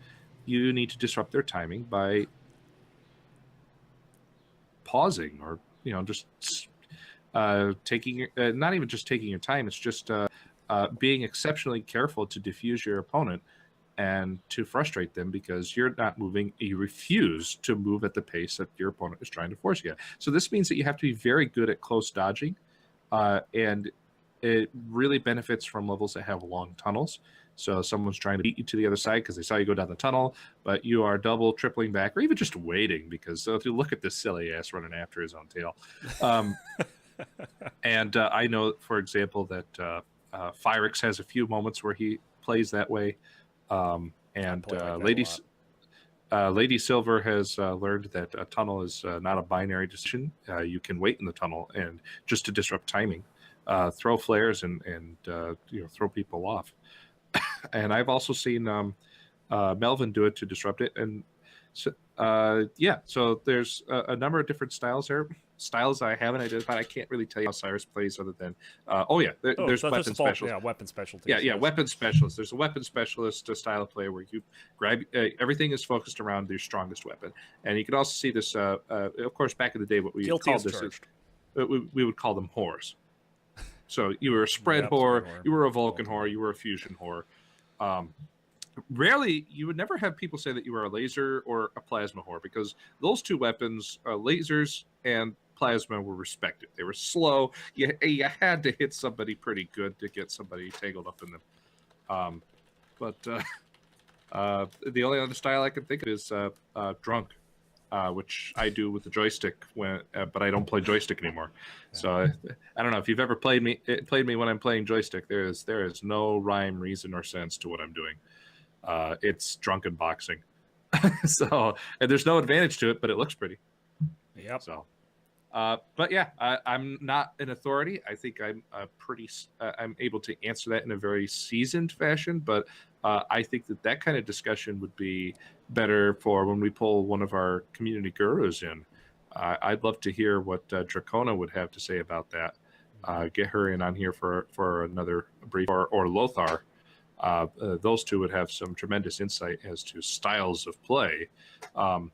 you need to disrupt their timing by pausing or just taking not even just taking your time. It's just being exceptionally careful to diffuse your opponent and to frustrate them because you're not moving. You refuse to move at the pace that your opponent is trying to force you at. So this means that you have to be very good at close dodging, and it really benefits from levels that have long tunnels. So someone's trying to beat you to the other side because they saw you go down the tunnel, but you are double, tripling back, or even just waiting because if you look at this silly ass running after his own tail. And I know, for example, that Phyrix has a few moments where he plays that way. And Lady Silver has learned that a tunnel is not a binary decision. You can wait in the tunnel and just to disrupt timing, throw flares and throw people off. And I've also seen Melvin do it to disrupt it. And so, so there's a number of different styles there. Styles I haven't identified. I can't really tell you how Cyrus plays other than there's weapon specialists. Yeah, weapon specialties. Yeah, weapon specialists. There's a weapon specialist style of play where you grab everything is focused around your strongest weapon, and you can also see this. Of course, back in the day, what we called this is, we would call them whores. So you were a spread whore, you were a Vulcan whore, you were a fusion whore. rarely, you would never have people say that you were a laser or a plasma whore, because those two weapons, lasers and plasma, were respected. They were slow. You had to hit somebody pretty good to get somebody tangled up in them. But the only other style I can think of is drunk, which I do with the joystick but I don't play joystick anymore. So I don't know if you've ever played me when I'm playing joystick. There is no rhyme, reason, or sense to what I'm doing. It's drunken boxing. So, and there's no advantage to it, but it looks pretty. Yep. So, but yeah, I'm not an authority. I think I'm I'm able to answer that in a very seasoned fashion, but I think that kind of discussion would be better for when we pull one of our community gurus in. I'd love to hear what Dracona would have to say about that. Get her in on here for another brief, or Lothar. Those two would have some tremendous insight as to styles of play, and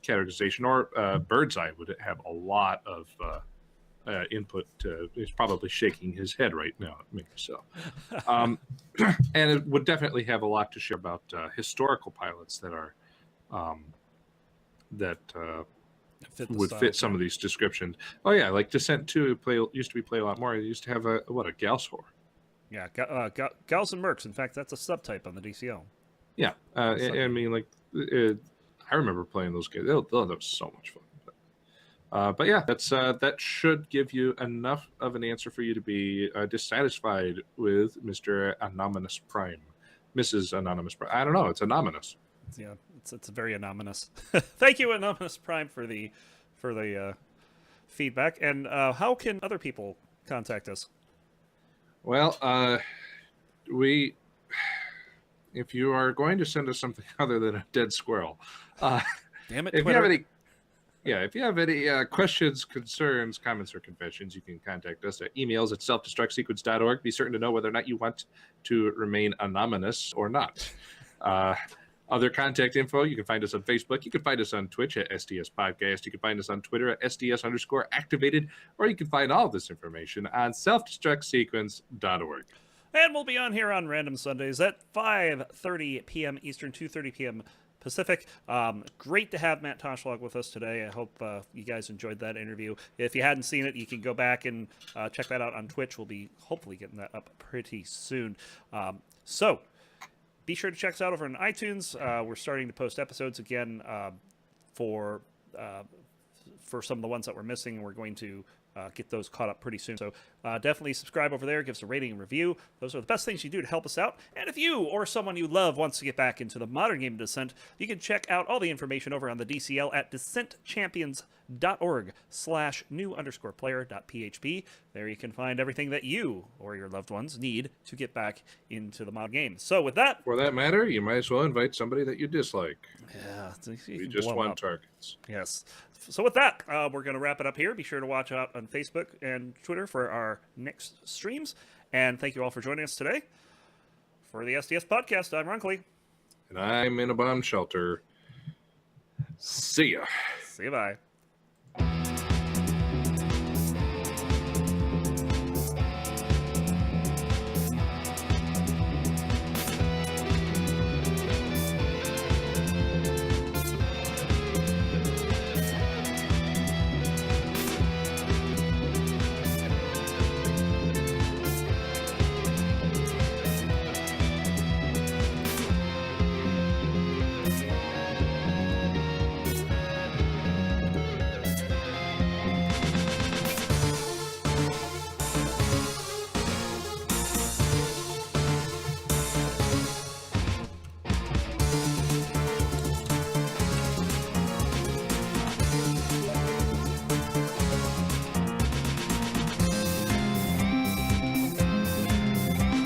categorization. Or Birdseye would have a lot of input. He's probably shaking his head right now at me. So, and it would definitely have a lot to share about historical pilots that are would fit some of these descriptions. Oh yeah, like Descent 2 used to play a lot more. It used to have a Gauss whore. Yeah, Gauss and Mercs. In fact, that's a subtype on the DCL. Yeah, I mean, like, I remember playing those games. That was so much fun. But yeah, that should give you enough of an answer for you to be dissatisfied with Mr. Anonymous Prime, Mrs. Anonymous Prime. I don't know. It's anonymous. Yeah, it's very anonymous. Thank you, Anonymous Prime, for the feedback. And how can other people contact us? Well, if you are going to send us something other than a dead squirrel, damn it, if Twitter. if you have any questions, concerns, comments, or confessions, you can contact us at emails at selfdestructsequence.org. Be certain to know whether or not you want to remain anonymous or not. Other contact info, you can find us on Facebook. You can find us on Twitch at SDS Podcast. You can find us on Twitter at SDS_activated, or you can find all of this information on selfdestructsequence.org. And we'll be on here on random Sundays at 5:30 p.m. Eastern, 2:30 p.m. Pacific. Great to have Matt Toshlag with us today. I hope you guys enjoyed that interview. If you hadn't seen it, you can go back and check that out on Twitch. We'll be hopefully getting that up pretty soon. So be sure to check us out over on iTunes. We're starting to post episodes again for some of the ones that we're missing, and we're going to get those caught up pretty soon. So definitely subscribe over there, give us a rating and review. Those are the best things you do to help us out. And if you or someone you love wants to get back into the modern game of Descent, you can check out all the information over on the DCL at descentchampions.org/new_player.php. There you can find everything that you or your loved ones need to get back into the mod game. So with that, For that matter, you might as well invite somebody that you dislike. yeah, We just want targets. Yes. So with that, we're going to wrap it up here. Be sure to watch out on Facebook and Twitter for our next streams. And thank you all for joining us today. For the SDS Podcast, I'm Ron Clee. And I'm in a bomb shelter. See ya. See you, bye.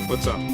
What's up?